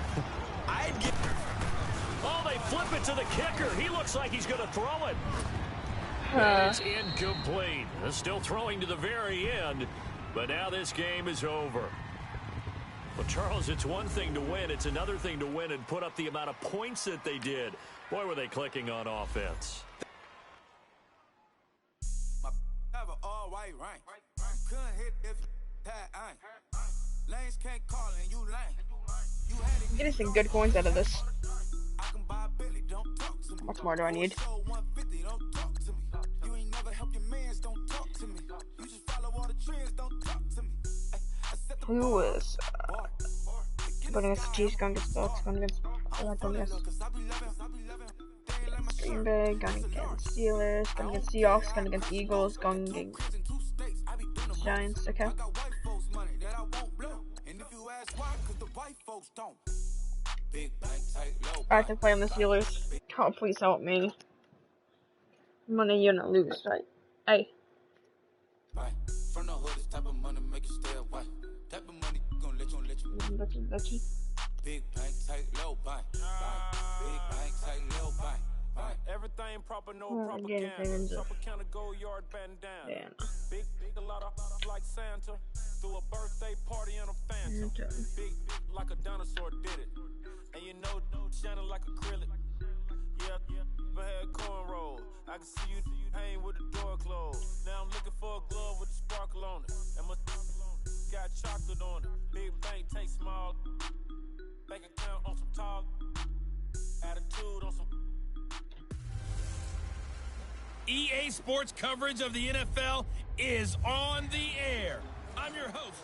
Oh, they flip it to the kicker. He looks like he's going to throw it. It's incomplete. Still throwing to the very end, but now this game is over. Well, Charles, it's one thing to win. It's another thing to win and put up the amount of points that they did. Boy, were they clicking on offense. I'm getting some good coins out of this. How much more do I need? Who is going against the Chiefs, going against the Bucks, going against Green Bay, going against Steelers, going against Seahawks, going against Eagles, going against Giants. Okay. I have to play on the Steelers. Oh, please help me. Money you're gonna lose, right? Hey. Big bank, tight, low bank. Big bank, tight, low bank. Everything proper, no propaganda. Proper kind of gold yard bandana. Big, a lot of like Santa. Threw a birthday party in a phantom. Big, like a dinosaur did it. And you know, shining like acrylic. Yeah, I had cornrows. I can see you hang with the door closed. Now I'm looking for a glove with a sparkle on it. And my got chocolate on it. Big bank, take small. Bank account on some talk. Attitude on some. EA Sports coverage of the NFL is on the air. I'm your host.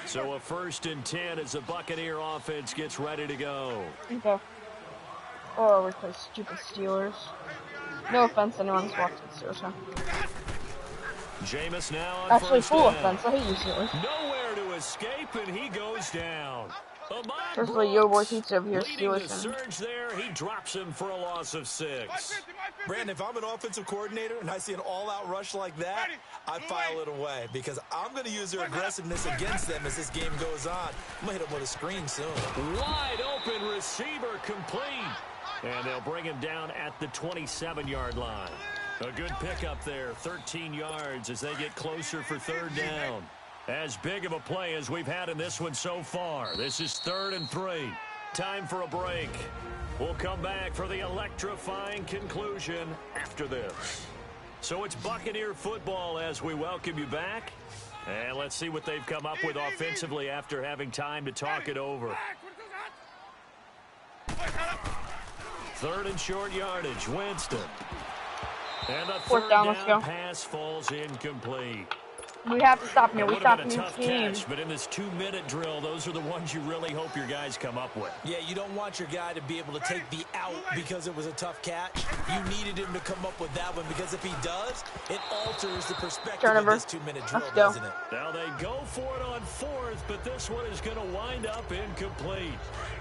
So a 1st and 10 as the Buccaneer offense gets ready to go. Okay. Oh, we're playing stupid Steelers. No offense, anyone's watching Steelers now. Jameis now on Actually, first full down. offense. I hate you, Steelers. Nowhere to escape, and he goes down. Especially your boy Pizza over here, Leading the Steelers. surge there, he drops him for a loss of 6. Brandon, if I'm an offensive coordinator and I see an all-out rush like that, I file it away because I'm going to use their aggressiveness against them as this game goes on. I'm going to hit them with a screen soon. Wide open receiver complete. And they'll bring him down at the 27-yard line. A good pickup there, 13 yards as they get closer for 3rd down. As big of a play as we've had in this one so far. This is 3rd and 3. Time for a break. We'll come back for the electrifying conclusion after this. So it's Buccaneer football as we welcome you back. And let's see what they've come up with offensively after having time to talk it over. 3rd and short yardage, Winston. And the 3rd down pass falls incomplete. We have to stop him. We stop him in tough this game. catch, but in this 2-minute drill, those are the ones you really hope your guys come up with. Yeah, you don't want your guy to be able to take the out because it was a tough catch. You needed him to come up with that one because if he does, it alters the perspective of this 2-minute drill, doesn't it? Now they go for it on 4th, but this one is going to wind up incomplete.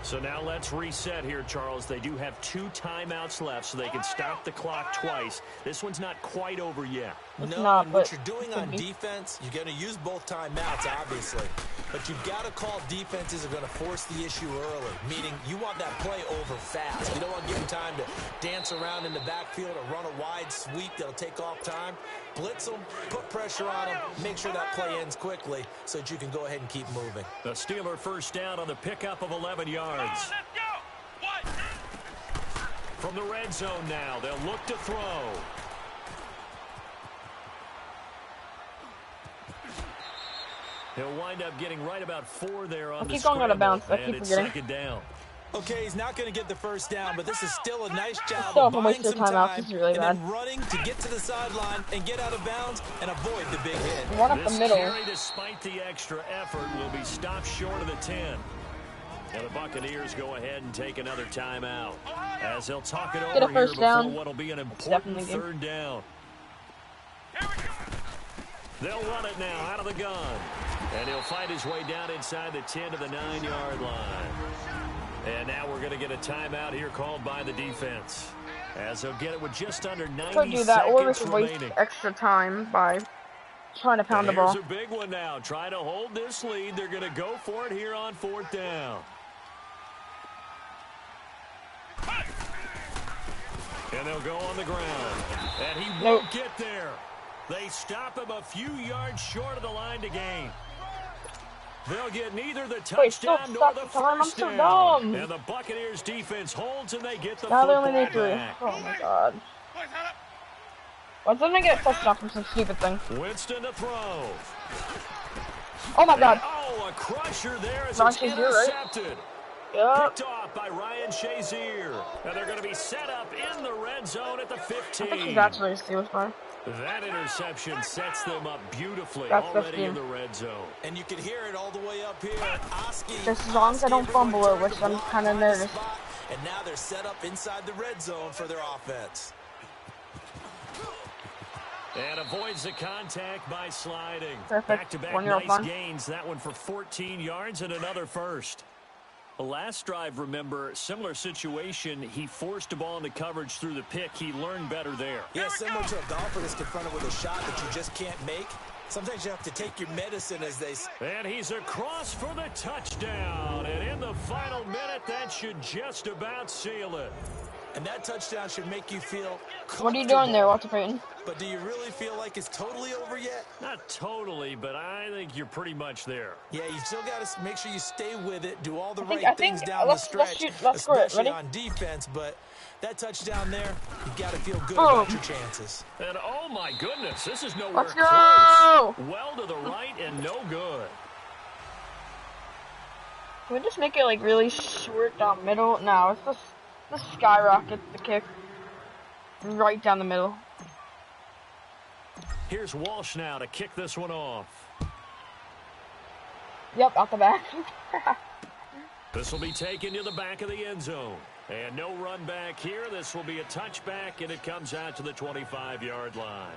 So now let's reset here, Charles. They do have 2 timeouts left, so they can stop the clock twice. This one's not quite over yet. No, and what you're doing on defense, you're going to use both timeouts, obviously. But you've got to call defenses are going to force the issue early, meaning you want that play over fast. You don't want to give them time to dance around in the backfield or run a wide sweep that'll take off time. Blitz them, put pressure on them, make sure that play ends quickly so that you can go ahead and keep moving. The Steeler 1st down on the pickup of 11 yards. From the red zone now, they'll look to throw. He'll wind up getting right about 4 there on the keep going out of bounds. I keep and it's forgetting. 2nd down. Okay, he's not going to get the 1st down, but this is still a nice job Still, of buying some time this is really and bad. then running to get to the sideline and get out of bounds and avoid the big hit. One up the middle. This carry, despite the extra effort, will be stopped short of the 10. And the Buccaneers go ahead and take another timeout as they'll talk it over here before what'll be an important 3rd down. They'll run it now out of the gun. And he'll fight his way down inside the 10 to the 9-yard line. And now we're going to get a timeout here called by the defense. As they'll get it with just under 90 Could do that, or we seconds could waste remaining. extra time by trying to pound the ball. Here's a big one now. Trying to hold this lead. They're going to go for it here on 4th down. And they'll go on the ground. And he won't get there. They stop him a few yards short of the line to gain. They'll get neither the touchdown nor the 1st down. And the Buccaneers defense holds and they get the football back. Oh my god. Why didn't I get a touchdown from some stupid thing? Winston to throw. Oh my god. Oh, a crusher there as it's intercepted. Yup. Picked off by Ryan Shazier. And they're going to be set up in the red zone at the 15. I think he's actually a Steelers player. That interception sets them up beautifully. That's already in the red zone. And you can hear it all the way up here. Just as long as I don't fumble it, which I'm kind of nervous. And now they're set up inside the red zone for their offense. And avoids the contact by sliding. Perfect. Back-to-back 1 yard nice fun. gains. That one for 14 yards and another first. The last drive, remember, similar situation. He forced a ball into coverage through the pick. He learned better there. Yeah, similar to a golfer that's confronted with a shot that you just can't make. Sometimes you have to take your medicine, as they say. And he's across for the touchdown. And in the final minute, that should just about seal it. And that touchdown should make you feel comfortable. What are you doing there, Walter Payton? But do you really feel like it's totally over yet? Not totally, but I think you're pretty much there. Yeah, you still got to make sure you stay with it, do all the I right think things down the let's stretch, score it. especially Ready? on defense. But that touchdown there, you got to feel good about your chances. And oh my goodness, this is nowhere Let's close. go! Well to the right and no good. Can we just make it like really short down middle? No, it's just skyrocket the kick right down the middle. Here's Walsh now to kick this one off. Yep, out the back. This will be taken to the back of the end zone. And no run back here. This will be a touchback, and it comes out to the 25-yard line.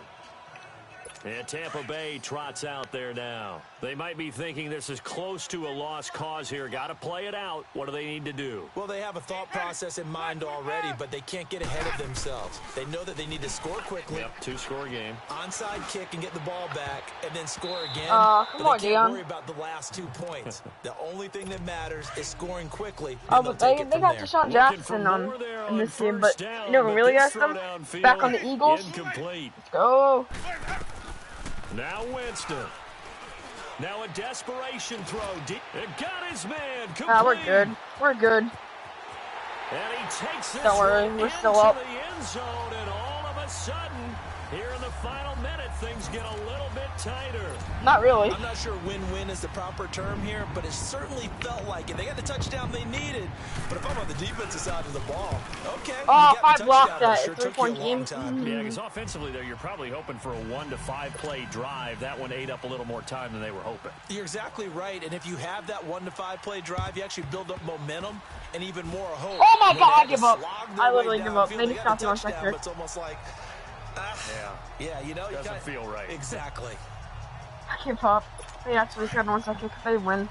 And Tampa Bay trots out there now. They might be thinking this is close to a lost cause here. Got to play it out. What do they need to do? Well, they have a thought process in mind already, but they can't get ahead of themselves. They know that they need to score quickly. Yep, two-score game. Onside kick and get the ball back, and then score again. Come but on, they can't Deion. worry about the last 2 points. The only thing that matters is scoring quickly. Oh, And but they'll they take it got from Deshaun there. Jackson in this game, but you know what really got them? Back on the Eagles. Incomplete. Let's go. Now Winston. Now a desperation throw. It got his man. Complete. We're good. We're good. And he takes this Don't worry, one we're into still up. the end zone, and all of a sudden, here in the final minute, things get a little bit tighter. Not really. I'm not sure win-win is the proper term here, but it certainly felt like it. They got the touchdown they needed, but if I'm on the defensive side of the ball, okay. Oh, you got if I the blocked touchdown, that, it sure it's took you a 3-point long game. time. Yeah, because offensively there, you're probably hoping for a 1 to 5 play drive. That one ate up a little more time than they were hoping. You're exactly right, and if you have that 1 to 5 play drive, you actually build up momentum and even more hope. Oh my When God, they I have to give up. slog their I way literally give up. downfield, They they just got got the the one touchdown, sector. but it's almost like, yeah, you know, you Doesn't got feel right. Exactly. I give up. They actually scored 1 second because they win.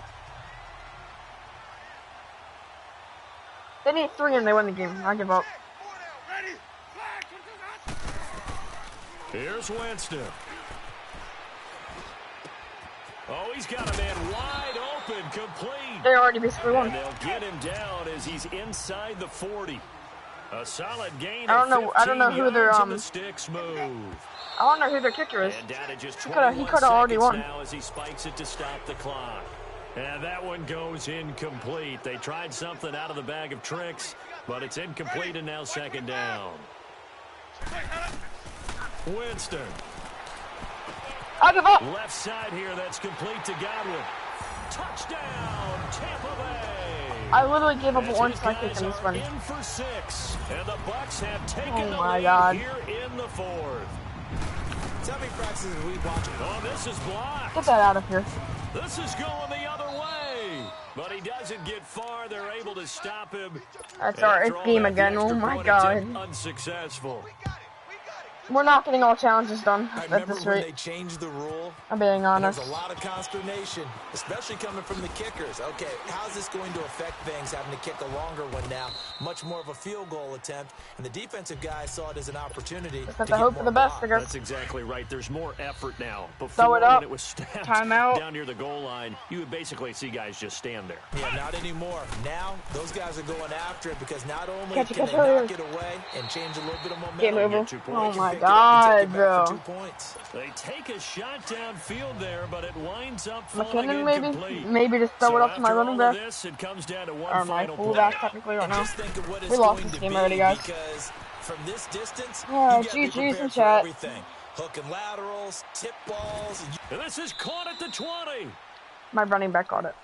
They need 3 and they win the game. I give up. Here's Winston. Oh, he's got a man wide open, complete. They already basically won. And they'll get him down as he's inside the 40. A solid gain. I don't know who their the sticks move. I don't know who their kicker is. And down to just He could have already won. now as he spikes it to stop the clock. And that one goes incomplete. They tried something out of the bag of tricks, but it's incomplete and now second down. Winston. I give up. Left side here, that's complete to Godwin. Touchdown, Tampa Bay. I literally gave up a As 1 these second guys in this are one. in for 6, and the Bucks have taken Oh the my lead God. here in the 4th. So how many practices we watching? Oh, this is blocked. Get that out of here. This is going the other way. But he doesn't get far. They're able to stop him. That's our After all game that, the again. Oh extra my point God. attempt unsuccessful. We're not getting all challenges done I at remember this when rate. they changed the rule. I'm being And there's honest. a lot of consternation, especially coming from the kickers. Okay, how's this going to affect things, having to kick a longer one now? Much more of a field goal attempt, and the defensive guys saw it as an opportunity Just to have get to hope more for the best, I blocks. guess. That's exactly right. There's more effort now. Before, Throw it up. when it was snapped Timeout. down near the goal line, you would basically see guys just stand there. Yeah, not anymore. Now, those guys are going after it because not only Catch it, can catch they it. knock it away and change a little bit of momentum. Game over. get 2 points. Oh they can my pick it up and God, take it back bro. for 2 points. They take a shot downfield there, but it winds up falling McKinnon incomplete. maybe just throw it up to my after running all of back. this, it comes down to one Or my final fullback, play. technically, right And now. just think of what it's We lost going this to game be already, guys. because from this distance, Oh, you got to be GG's prepared in for chat. everything. Hook and laterals, tip balls. And this is caught at the 20. My running back got it.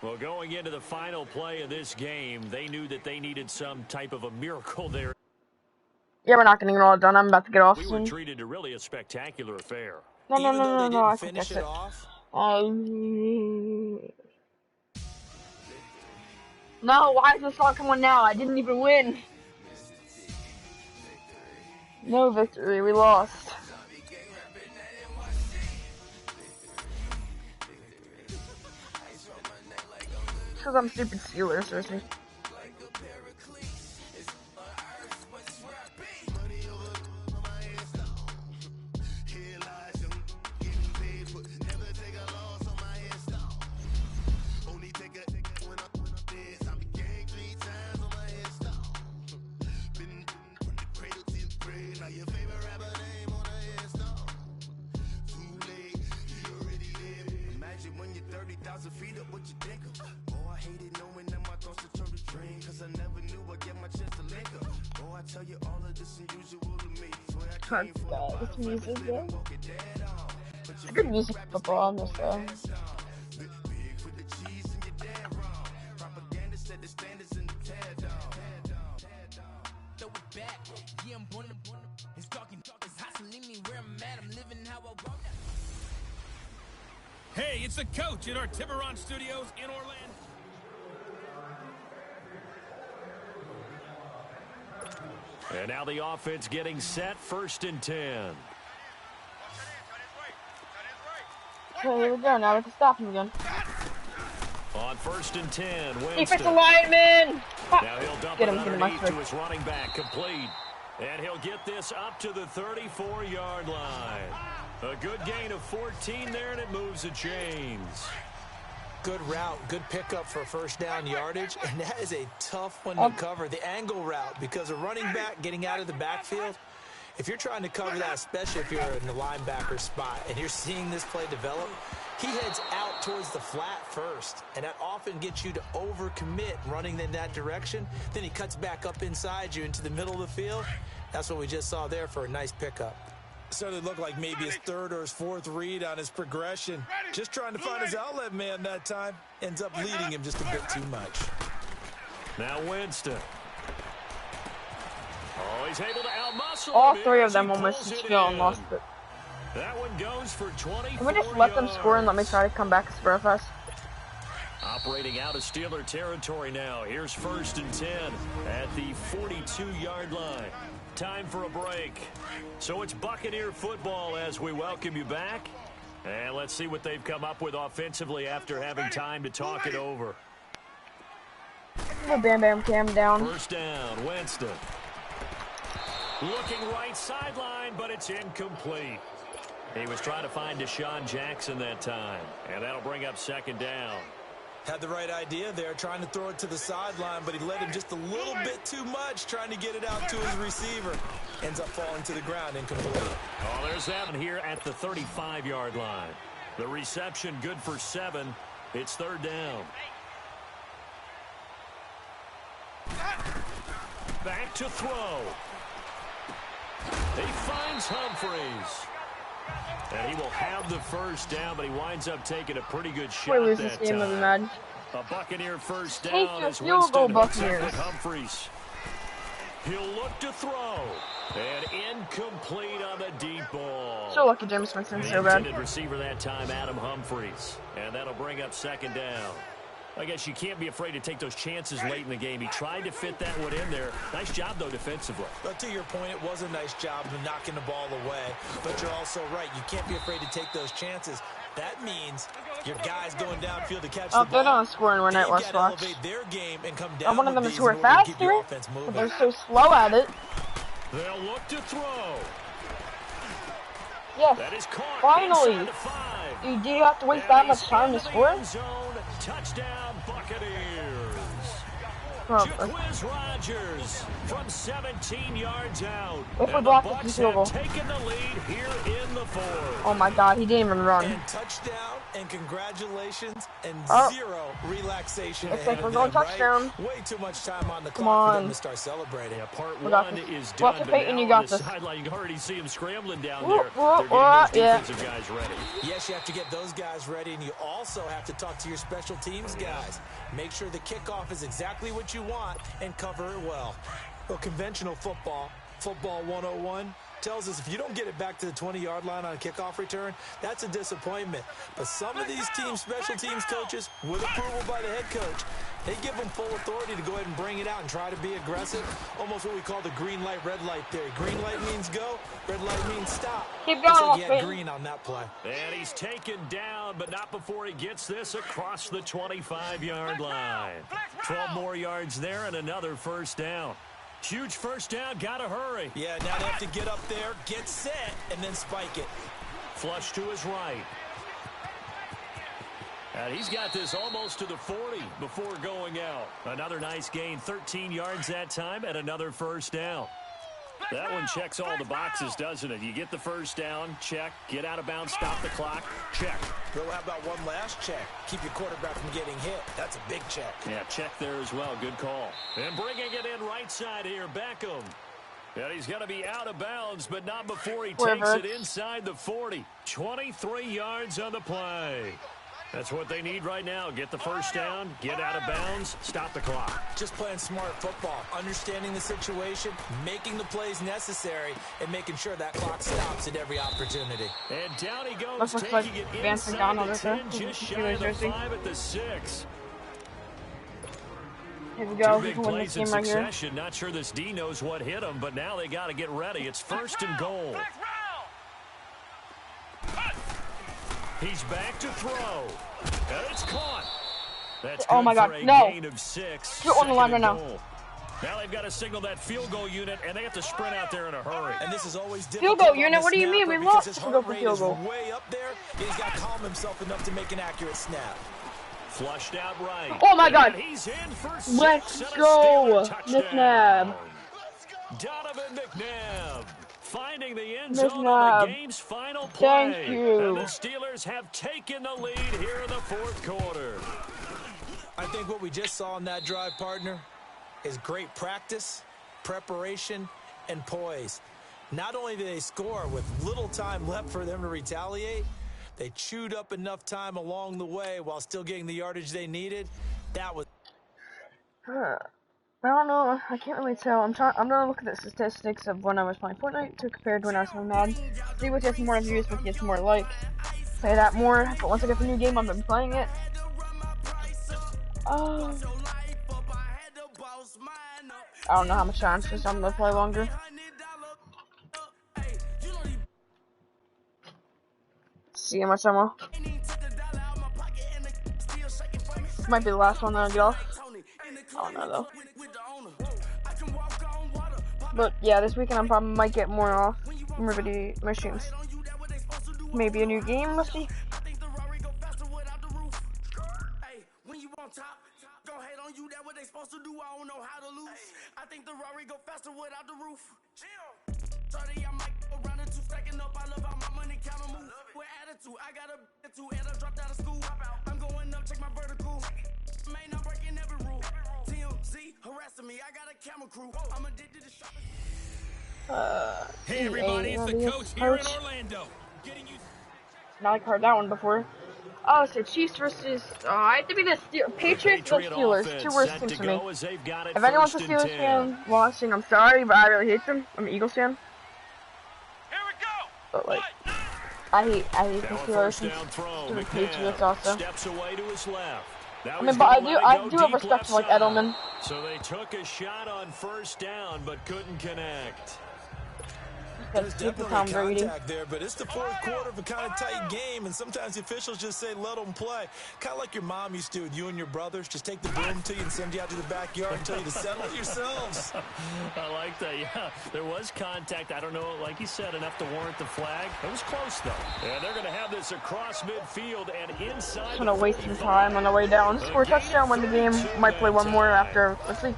Well, going into the final play of this game, they knew that they needed some type of a miracle there. Yeah, we're not getting it all done. I'm about to get off We soon. were treated to really a spectacular affair. No, I can finish fix it it. off. No, why is this song coming now? I didn't even win. No victory, we lost. Because I'm stupid Steelers, seriously. Oh god, this music though. It's good music for football on this though. Hey, it's the coach at our Tiburon Studios in Orlando. And now the offense getting set, 1st and 10. So here we go, now we can stop him again. On 1st and 10, Winston. Defensive lineman! Now he'll dump it underneath to him. his running back, complete. And he'll get this up to the 34-yard line. A good gain of 14 there, and it moves the chains. Good route, good pickup for 1st down yardage, and that is a tough one to cover, the angle route, because a running back getting out of the backfield, if you're trying to cover that, especially if you're in the linebacker spot, and you're seeing this play develop, he heads out towards the flat first, and that often gets you to overcommit running in that direction. Then he cuts back up inside you into the middle of the field. That's what we just saw there for a nice pickup. Certainly looked like maybe his 3rd or his 4th read on his progression. Just trying to find his outlet man that time. Ends up leading him just a bit too much. Now Winston. Oh, he's able to outmuscle. All 3 of them almost fell and lost it. That one goes for 20. Can we just let them score and let me try to come back super fast? Operating out of Steeler territory now. Here's 1st and 10 at the 42-yard line. Time for a break. So it's Buccaneer football as we welcome you back. And let's see what they've come up with offensively after having time to talk it over. Bam Bam cam down. 1st down, Winston. Looking right sideline, but it's incomplete. He was trying to find Deshaun Jackson that time. And that'll bring up 2nd down. Had the right idea there, trying to throw it to the sideline, but he led him just a little bit too much, trying to get it out to his receiver. Ends up falling to the ground, incomplete. Oh, there's that one here at the 35-yard line. The reception good for 7. It's 3rd down. Back to throw. He finds Humphries. And he will have the 1st down, but he winds up taking a pretty good shot lose that this game time. of Madden. A Buccaneer 1st Take down your as field goal, Winston hooks up Buccaneers. with Humphries. He'll look to throw. And incomplete on the deep ball. So lucky James Winston, so bad. Intended receiver that time, Adam Humphries. And that'll bring up 2nd down. I guess you can't be afraid to take those chances late in the game. He tried to fit that one in there. Nice job, though, defensively. But to your point, it was a nice job of knocking the ball away. But you're also right. You can't be afraid to take those chances. That means your guys going downfield to catch the ball. They're not scoring when I West Fox. Their game and come down I wanted them to score faster, but they're so slow at it. They'll look to throw. Yes, That is caught. finally. Do you have to waste that much time to score? Touchdown, Buccaneers. Jaquiz Rodgers from 17 yards out. If we And the block Bucs the field goal. have taken the lead here in the fourth. Oh my God, he didn't even run. And touchdown, and congratulations, and zero relaxation. It's like ahead we're of going them, touchdown. Right? Way too much time on the Come clock for on. them to start celebrating. Yeah, part We got one this. is Welcome, done, but Peyton, now you got on the this. sideline, you can already see him scrambling down Whoop, there. whoop, They're getting those defensive guys ready. Yes, you have to get those guys ready, and you also have to talk to your special teams guys. Make sure the kickoff is exactly what you want and cover it well. Well, conventional football 101, tells us if you don't get it back to the 20-yard line on a kickoff return, that's a disappointment. But some of these teams, special teams coaches, with approval by the head coach, they give them full authority to go ahead and bring it out and try to be aggressive. Almost what we call the green light, red light theory. Green light means go, red light means stop. Keep Looks going, like he had green on that play. And he's taken down, but not before he gets this across the 25-yard line. 12 more yards there and another first down. Huge first down, gotta hurry. Yeah, now they have to get up there, get set, and then spike it. Flush to his right. And he's got this almost to the 40 before going out. Another nice gain, 13 yards that time, and another first down. That one checks all the boxes, doesn't it? You get the first down, check. Get out of bounds, stop the clock, check. Bill, how about one last check? Keep your quarterback from getting hit. That's a big check. Yeah, check there as well. Good call. And bringing it in right side here, Beckham. And he's going to be out of bounds, but not before he takes it inside the 40. 23 yards on the play. That's what they need right now. Get the first down, get out of bounds, stop the clock. Just playing smart football, understanding the situation, making the plays necessary, and making sure that clock stops at every opportunity. And down he goes, Looks taking like it Vance inside McDonald the is there. 10, just shy of the 5 at the 6. Here we go. Two big We can win plays this in game right here. succession. Not sure this D knows what hit him, but now they got to get ready. It's first and goal. He's back to throw. And it's caught. That's Oh my God, no. Gain of 6. Get on the line right now. Now they've got to signal that field goal unit, and they have to sprint out there in a hurry. And this is always Field difficult. goal unit? What do you mean? We lost if we go for field goal. Way up there, he's got to calm himself enough to make an accurate snap. Flushed out right. Oh my God. And he's in for 6. Let's go, McNabb. Donovan McNabb finding the end zone on McNabb. the game's final play. Thank you. And the Steelers have taken the lead here in the fourth quarter. I think what we just saw in that drive, partner, is great practice, preparation, and poise. Not only did they score with little time left for them to retaliate, they chewed up enough time along the way while still getting the yardage they needed. That was... I don't know. I can't really tell. I'm gonna look at the statistics of when I was playing Fortnite to compare to when I was playing Madden. See what gets more views, what gets more likes. Play that more. But once I get the new game, I've been playing it. I don't know how much time since I'm gonna play longer. See how much ammo. Might be the last one that I get off. I don't know though. But yeah, this weekend I probably might get more off video machines. Maybe a new game, we'll see. Hey everybody, it's the coach here in Orlando. Now I heard that one before. Oh, so Chiefs versus I have to be the Patriots versus Steelers. Two worst teams for me. If anyone's a Steelers fan watching, I'm sorry, but I really hate them. I'm an Eagles fan. But like, I hate the Steelers and the Patriots also. I mean, but I do have respect for like Edelman. So they took a shot on first down, but couldn't connect. There's definitely contact there, but it's the fourth quarter of a kind of tight game, and sometimes the officials just say, let them play. Kind of like your mom used to with you and your brothers. Just take the broom to you and send you out to the backyard and tell you to settle it yourselves. I like that, yeah. There was contact. I don't know, like you said, enough to warrant the flag. It was close, though. And they're going to have this across midfield and inside. I'm going to waste some time on the way down. Score a touchdown, win the game. Might play one more after. Let's see.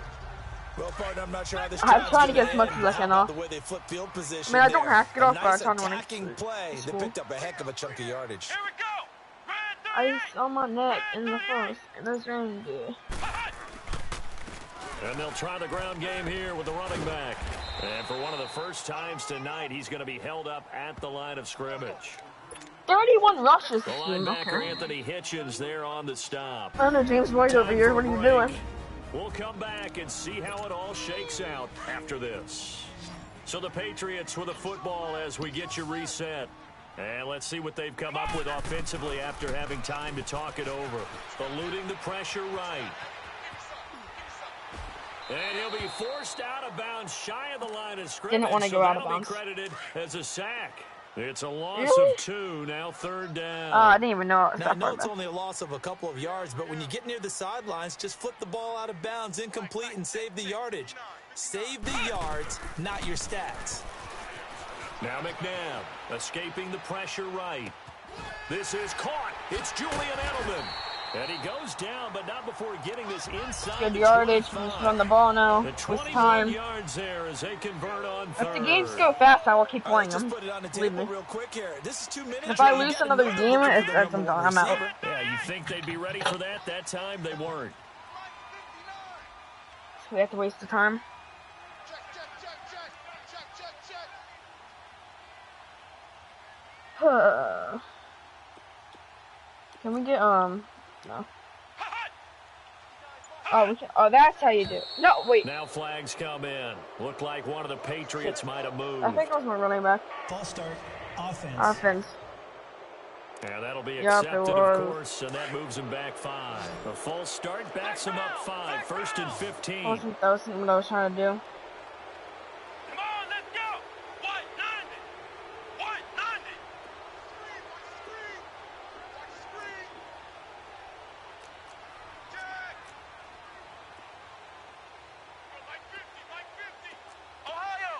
Well, partner, I'm not sure how this I'm trying to get as much as I can off. The way they flip field position. I mean, I don't have to get off, but I nice kind of want attacking play. They picked up a heck of a chunk of yardage. Here we go. Ice on my neck in the first. And there's reindeer. And they'll try the ground game here with the running back. And for one of the first times tonight, he's going to be held up at the line of scrimmage. 31 rushes The this game. linebacker Okay. Anthony Hitchens there on the stop. I know James White over here. What are you doing? We'll come back and see how it all shakes out after this. So the Patriots with the football as we get you reset. And let's see what they've come up with offensively after having time to talk it over. Eluding the pressure right. And he'll be forced out of bounds shy of the line of scrimmage. Didn't want to go out of bounds. Credited as a sack. It's a loss Really? of 2, now third down. I didn't even know it was Now, I that know far it's back. only a loss of a couple of yards, but when you get near the sidelines, just flip the ball out of bounds, incomplete, and save the yardage. Save the yards, not your stats. Now McNabb escaping the pressure right. This is caught. It's Julian Edelman. And he goes down, but not before getting this inside. Good the yardage. 25. Just run the ball now. The With 21 time. yards there as they convert on third. If the games go fast, I will keep All right, playing just them. put it on the Believe table me. real quick here. This is 2 minutes. If I You lose got another nothing game, looking it's for the I'm number done. one I'm out. receiver. Yeah, you think they'd be ready for that? That time they weren't. So we have to waste the time. Can we get no. Oh, we can. Oh, that's how you do it. No, wait. Now flags come in. Looked like one of the Patriots might have moved. I think it was my running back. False start. Offense. Offense. And that'll be Yep, it accepted, of was. course, and that moves him back 5. A false start backs him up 5. First and 15. That wasn't what I was trying to do. Come on, let's go. 190. 190. Jack. Like 50. Ohio.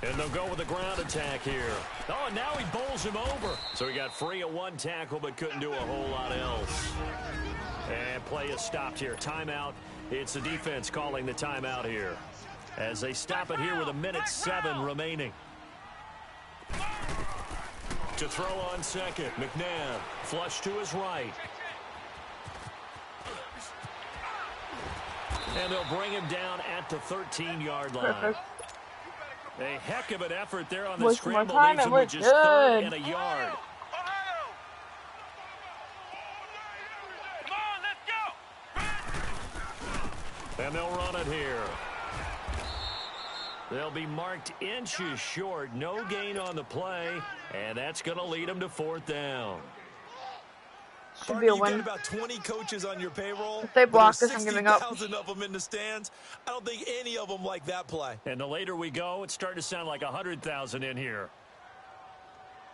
And they'll go with a ground attack here. Oh, and now he bowls him over. So he got free of one tackle, but couldn't do a whole lot else. And play is stopped here. Timeout. It's the defense calling the timeout here. As they stop it here with 1:07 remaining. To throw on second, McNabb. Flush to his right. And they'll bring him down at the 13-yard line. Perfect. A heck of an effort there on the Wasting my scramble. time, Leaves and him we're with just 3rd and good. a yard. Come on, let's go. And they'll run it here. They'll be marked inches short. No gain on the play. And that's going to lead them to 4th down. Should be a You got win. about 20 coaches on your payroll. If they block but there's this, I'm giving up. 60,000 of them in the stands. I don't think any of them like that play. And the later we go, it's starting to sound like 100,000 in here.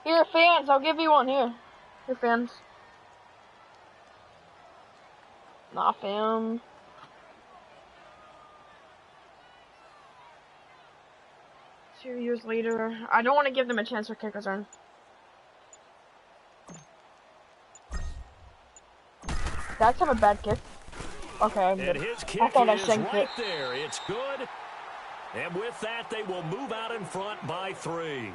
Here, fans. I'll give you one. Here, fans. Nah, fam. Two years later, I don't want to give them a chance for kick return. That's have a bad kick. Okay, And his kick I thought I is shanked right it. there. It's good. And with that, they will move out in front by 3.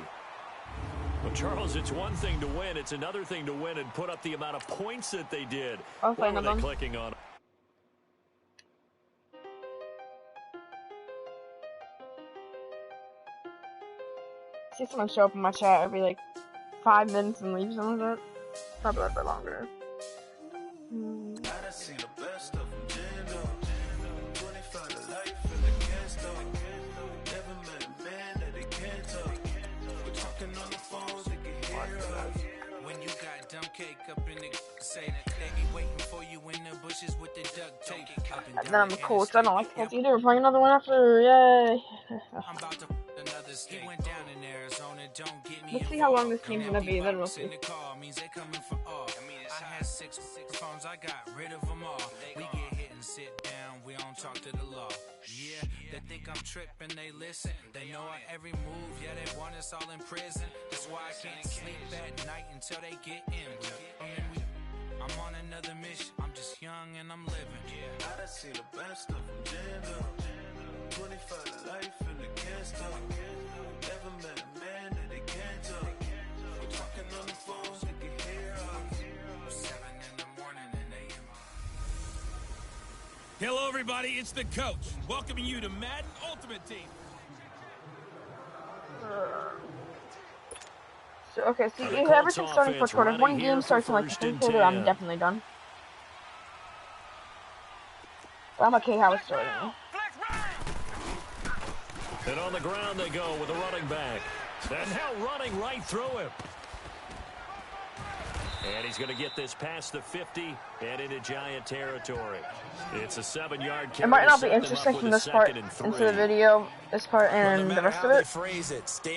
Well, Charles, it's one thing to win. It's another thing to win and put up the amount of points that they did. I'll What find were they them. clicking on? See someone show up in my chat every like 5 minutes and leave something like that. Probably a little bit longer. I done seen the best of them, Jando. 25 to life in the Cansto. Never met a man that they can't talk. We're talking on the phones, they can hear us. When you got dumb cake up in the say they be waiting for you in the bushes with the duct tape. And then I'm the Colts. I don't like the Colts either. We're playing another one after. Yay. I'm about to another state. Went down in Arizona. Don't get me. Let's see how long this game's gonna be. Then we'll see. Means they coming for all. I had six phones. I got rid of them all. We get hit and sit down. We don't talk to the law. Yeah, they think I'm tripping. They listen. They know our every move. Yeah, they want us all in prison. That's why I can't sleep at night until they get in. I'm on another mission. I'm just young and I'm living. I done seen the best of them jammed up. 25 to life in the can't stop. Never met a man that they can't talk. We're talking on the phones, they can hear us. 7 in the morning and AM. Hello, everybody. It's the coach welcoming you to Madden Ultimate Team. So, okay, so if everything's starting first quarter, if one game starts in like the third quarter, I'm definitely done. But I'm okay how it's starting. And on the ground they go with a running back. And now running right through him. And he's going to get this past the 50 and into Giant territory. It's a 7-yard carry. It might not be interesting from this part into the video, this part and the rest of it.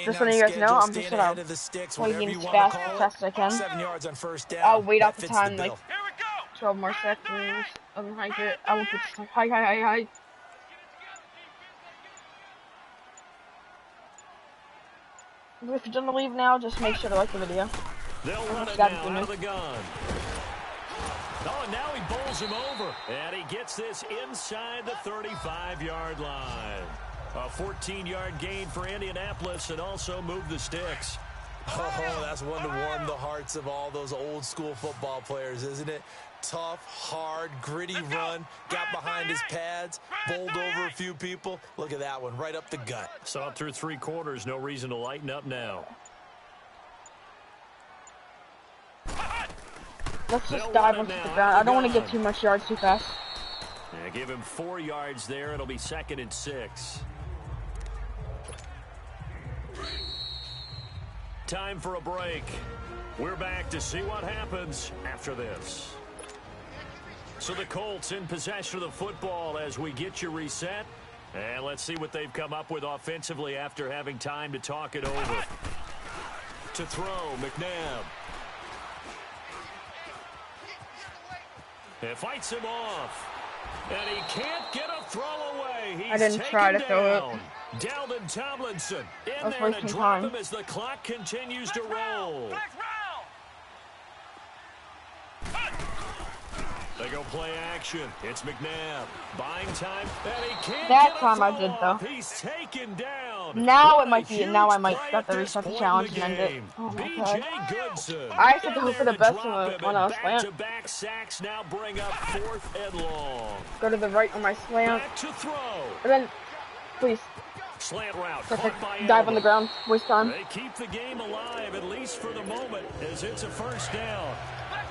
Just letting you guys know, I'm just going to play games fast as I can. 7 yards on first down. I'll wait out the time, like 12 more seconds. I will put some hi. If you're gonna leave now, just make sure to like the video. They'll run it now out of the gun. Oh, and now he bowls him over. And he gets this inside the 35-yard line. A 14-yard gain for Indianapolis and also move the sticks. Oh, that's one to warm the hearts of all those old school football players, isn't it? Tough, hard, gritty run, got behind his pads, bowled over a few people. Look at that one, right up the gut. Saw it through 3 quarters, no reason to lighten up now. Let's just dive onto the ground. I don't want to get too much yards too fast. Yeah, give him 4 yards there. It'll be 2nd and 6. Time for a break. We're back to see what happens after this. So the Colts in possession of the football as we get you reset. And let's see what they've come up with offensively after having time to talk it over. To throw, McNabb. It fights him off. And he can't get a throw away. He's I didn't try to throw it. Dalvin Tomlinson in there to drop him as the clock continues to roll. They go play action. It's McNabb. Buying time. And he can't that get time a I did though. He's taken down. Now it might be. Now I might got to reset the challenge and end it. Oh my god. I have to hope for the best when I was slant. Back-to-back sacks now bring up 4th and long. Go to the right on my slant. Back to throw. And then, please. Slant route. Dive on the ground. Waste time. They keep the game alive, at least for the moment, as it's a first down.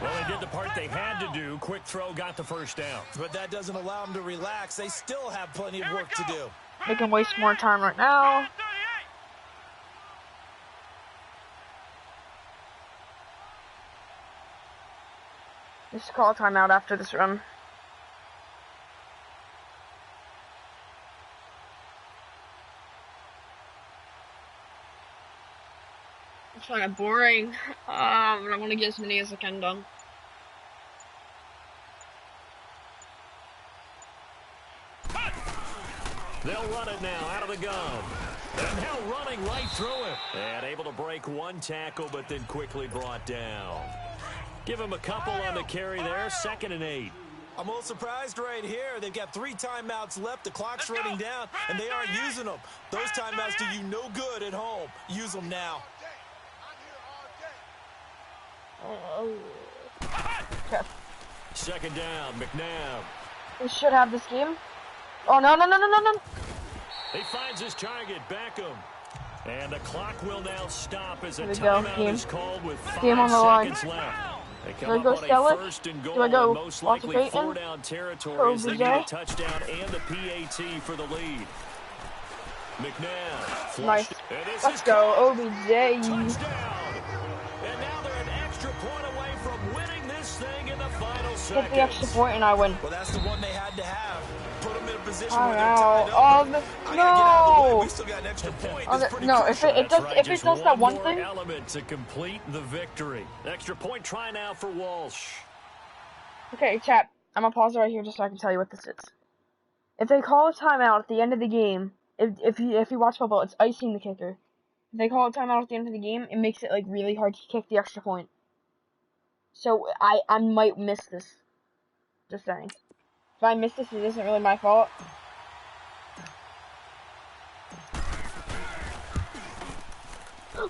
Well, they did the part they had to do. Quick throw got the first down. But that doesn't allow them to relax. They still have plenty of work to do. They can waste more time right now. Just call a timeout after this run. It's kind of boring, but I want to get as many as I can done. They'll run it now out of the gun. And now running right through it. And able to break 1 tackle, but then quickly brought down. Give him a couple on the carry there. 2nd and 8. I'm a little surprised right here. They've got 3 timeouts left. The clock's running down, and they aren't using them. Those timeouts do you no good at home. Use them now. Okay. 2nd down, McNabb. We should have this game. Oh, no. He finds his target, Beckham. And the clock will now stop as a timeout is called with 5 game on the line. seconds left. They Do come I up go on a Skellick? 1st and goal, Do I go and most likely Walter 4 Payton? down territory as they OBJ? need a touchdown and a PAT for the lead. McNabb. Nice. Let's go, OBJ. Touchdown. And now they're an extra point away from this thing in the final Get the extra seconds. point and I win. Well, that's the one they had to have. Put them in a position Oh where they're tied no! up. Oh I gotta get out of the way. no! We still got an extra point. Oh, It's pretty no, crucial. if it Just does that one more thing. element to complete the victory. Extra point try now for Walsh. Okay, chat. I'm gonna pause it right here just so I can tell you what this is. If they call a timeout at the end of the game, if you watch football, it's icing the kicker. If they call a timeout at the end of the game, it makes it like really hard to kick the extra point. So I might miss this. Just saying. If I miss this, it isn't really my fault.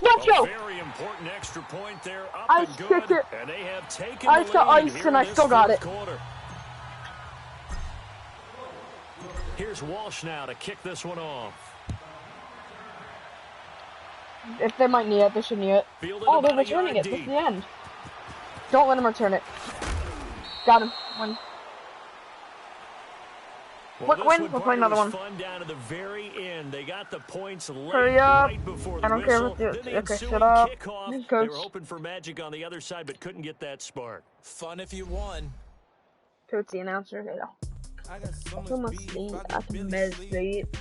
Let's go! Very important extra point there. Up I and good, kick it. and they have taken I the saw lead ice here and in I this still got fourth it. quarter. Here's Walsh now to kick this one off. If they might need it, they should need it. Fielded Oh, they're about a returning yard it. This deep. is the end. Don't let him return it. Got him. Win. Well, Quick win. We'll play another one. Fun down to the very end. They got the points late, Hurry up. right before the I don't care whistle. what the Then the okay, ensuing shut up. kickoff. Coach. They were hoping for magic on the other side, but couldn't get that spark. Fun if you won. Coach, the announcer. Hey, I got so too much much beef, sleep. I I can can barely med sleep. sleep.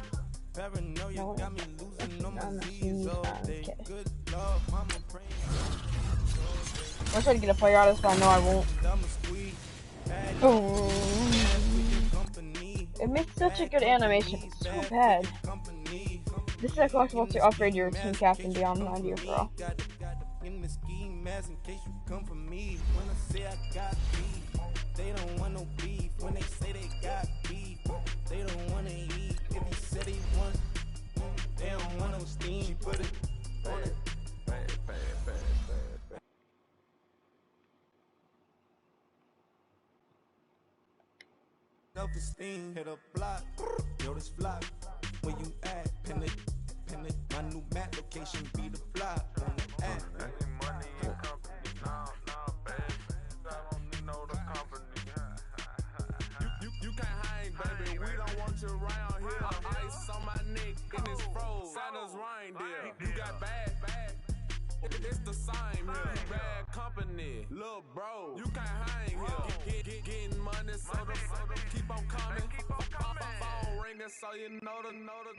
Paranoia No, got me losing on my I'm not knees sleep. all day. Okay. Good Lord, mama praying. I'll try to get a player out of this, but I know I won't. I'ma squeeze. Oh. It makes such a good animation. It's so bad. This is a collectible to upgrade your team captain beyond 90 overall. In the scheme mask in case you come for me. When I say I got beef, they don't want no beef. When they say they got beef, they don't wanna eat. If you say they want, they don't want no steam. She put it on it. Self-esteem, hit a block, yo this flock. Where you at? Pin it. My new map location be the block on the app. You can't hang, baby. We don't want you around here. Ice on my neck and it's froze. Santa's reindeer. You got bad. It's the same here. Bad company. Look, bro, you can't hang here. Getting money, so the keep on coming. Phone ringing, so you know the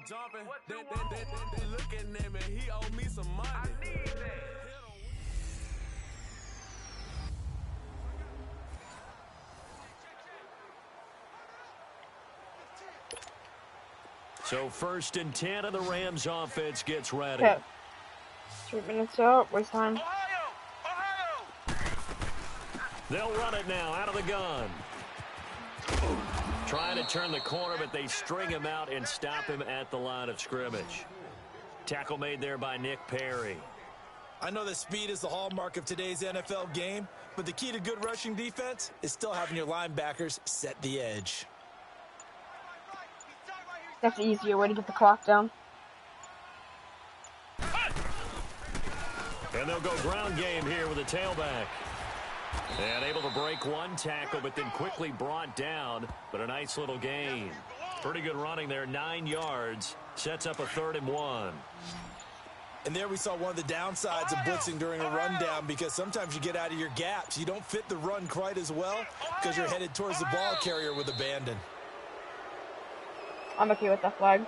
jumping. They looking at me. He owe me some money. I need that. So 1st and 10, and the Rams offense gets ready. Okay. 3 minutes out. Waste time. They'll run it now out of the gun. Trying to turn the corner, but they string him out and stop him at the line of scrimmage. Tackle made there by Nick Perry. I know that speed is the hallmark of today's NFL game, but the key to good rushing defense is still having your linebackers set the edge. That's the easier way to get the clock down. And they'll go ground game here with a tailback. And able to break one tackle, but then quickly brought down. But a nice little gain. Pretty good running there, 9 yards. Sets up a 3rd and 1. And there we saw one of the downsides of blitzing during a rundown, because sometimes you get out of your gaps. You don't fit the run quite as well because you're headed towards the ball carrier with abandon. I'm okay with that flag.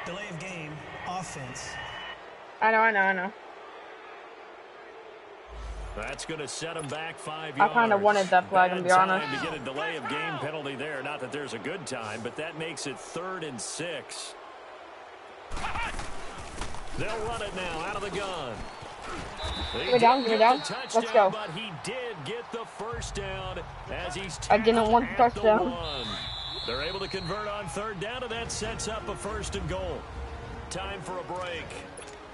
Delay of game, offense. I know. That's going to set him back 5 yards. I kind of wanted that flag, to be honest. Bad time to get a delay of game penalty there. Not that there's a good time, but that makes it 3rd and 6. They'll run it now out of the gun. Give it down. Let's go. But he did get the first down as he's I didn't want the touchdown. They're able to convert on 3rd down, and that sets up a 1st and goal. Time for a break.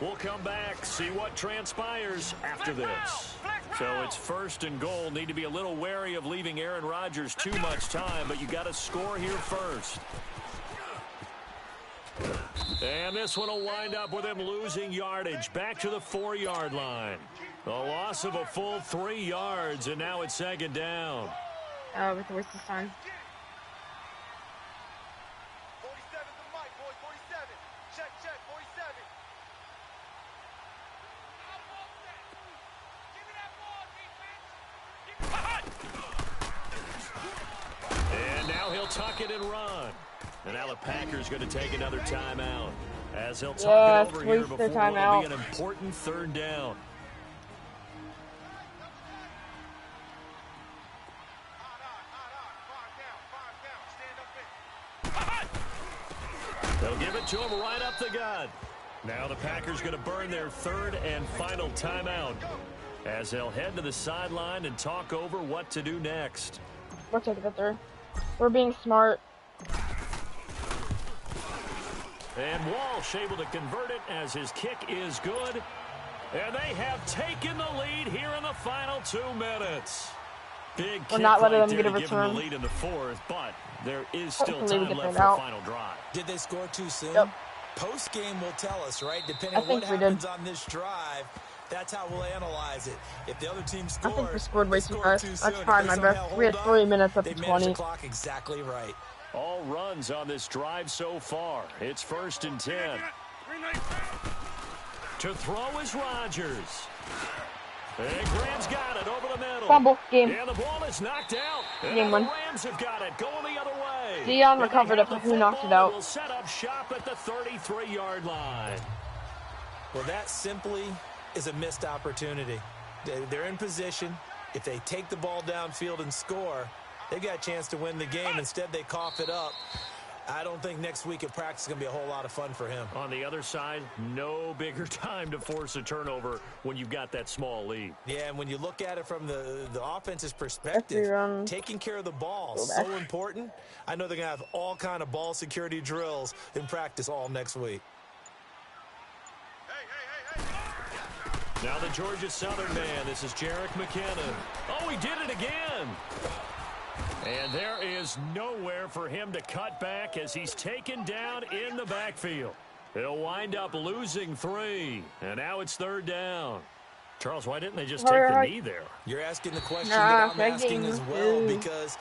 We'll come back, see what transpires after this. So it's 1st and goal. Need to be a little wary of leaving Aaron Rodgers too much time, but you got to score here first. And this one will wind up with him losing yardage. Back to the 4-yard line. A loss of a full 3 yards, and now it's 2nd down. Oh, with the worst this time. 47 the mic, boys. 47. Check, 47. tuck it and run. And now the Packers going to take another timeout. As they'll tuck it over here before what will be an important third down. They'll give it to him right up the gut. Now the Packers going to burn their third and final timeout as they'll head to the sideline and talk over what to do next. We're taking it through. We're being smart. And Walsh able to convert it as his kick is good. And they have taken the lead here in the final 2 minutes. Big kick not letting right them there get a to give them return. the lead in the fourth, but there is still Hopefully time we left get for that a final drive. Did they score too soon? Yep. Post game will tell us, right? Depending I on think what we happens did. on this drive, that's how we'll analyze it. If the other team I scores, think we scored way too fast. That's soon, fine, my best. We had 3 minutes up they to managed 20. the clock exactly right. All runs on this drive so far. It's 1st and 10. To throw is Rodgers. And Graham's got it over the middle. Fumble. Game. And the ball is knocked out. And Game the win. Rams have got it going the other way. Dion recovered it, but who knocked it out? Will set up shop at the 33-yard line. Well, that simply is a missed opportunity. They're in position. If they take the ball downfield and score, they've got a chance to win the game. Instead, they cough it up. I don't think next week at practice is going to be a whole lot of fun for him. On the other side, no bigger time to force a turnover when you've got that small lead. Yeah, and when you look at it from the offense's perspective, taking care of the ball is so important. I know they're going to have all kind of ball security drills in practice all next week. Now the Georgia Southern man. This is Jerick McKinnon. Oh, he did it again. And there is nowhere for him to cut back as he's taken down in the backfield. He'll wind up losing 3. And now it's 3rd down. Charles, why didn't they just take the knee there? You're asking the question that I'm asking as well, because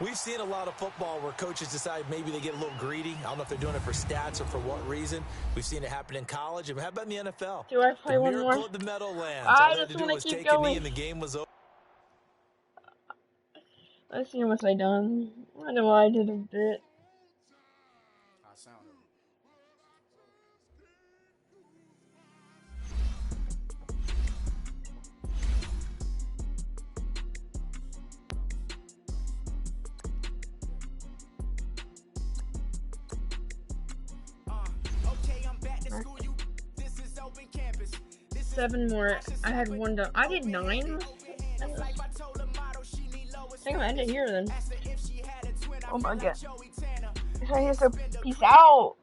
we've seen a lot of football where coaches decide maybe they get a little greedy. I don't know if they're doing it for stats or for what reason. We've seen it happen in college. And how about in the NFL? Do I play one more? At the Meadowlands. I All they had just to do want was to keep take a knee going. and the game was over. Let's see how much I done. I know I did a bit. I sound it. Okay, I'm back to school. This is open campus. 7 more. I had 1 done. I did 9. I think I'm gonna end it here then. Oh my god. So peace out.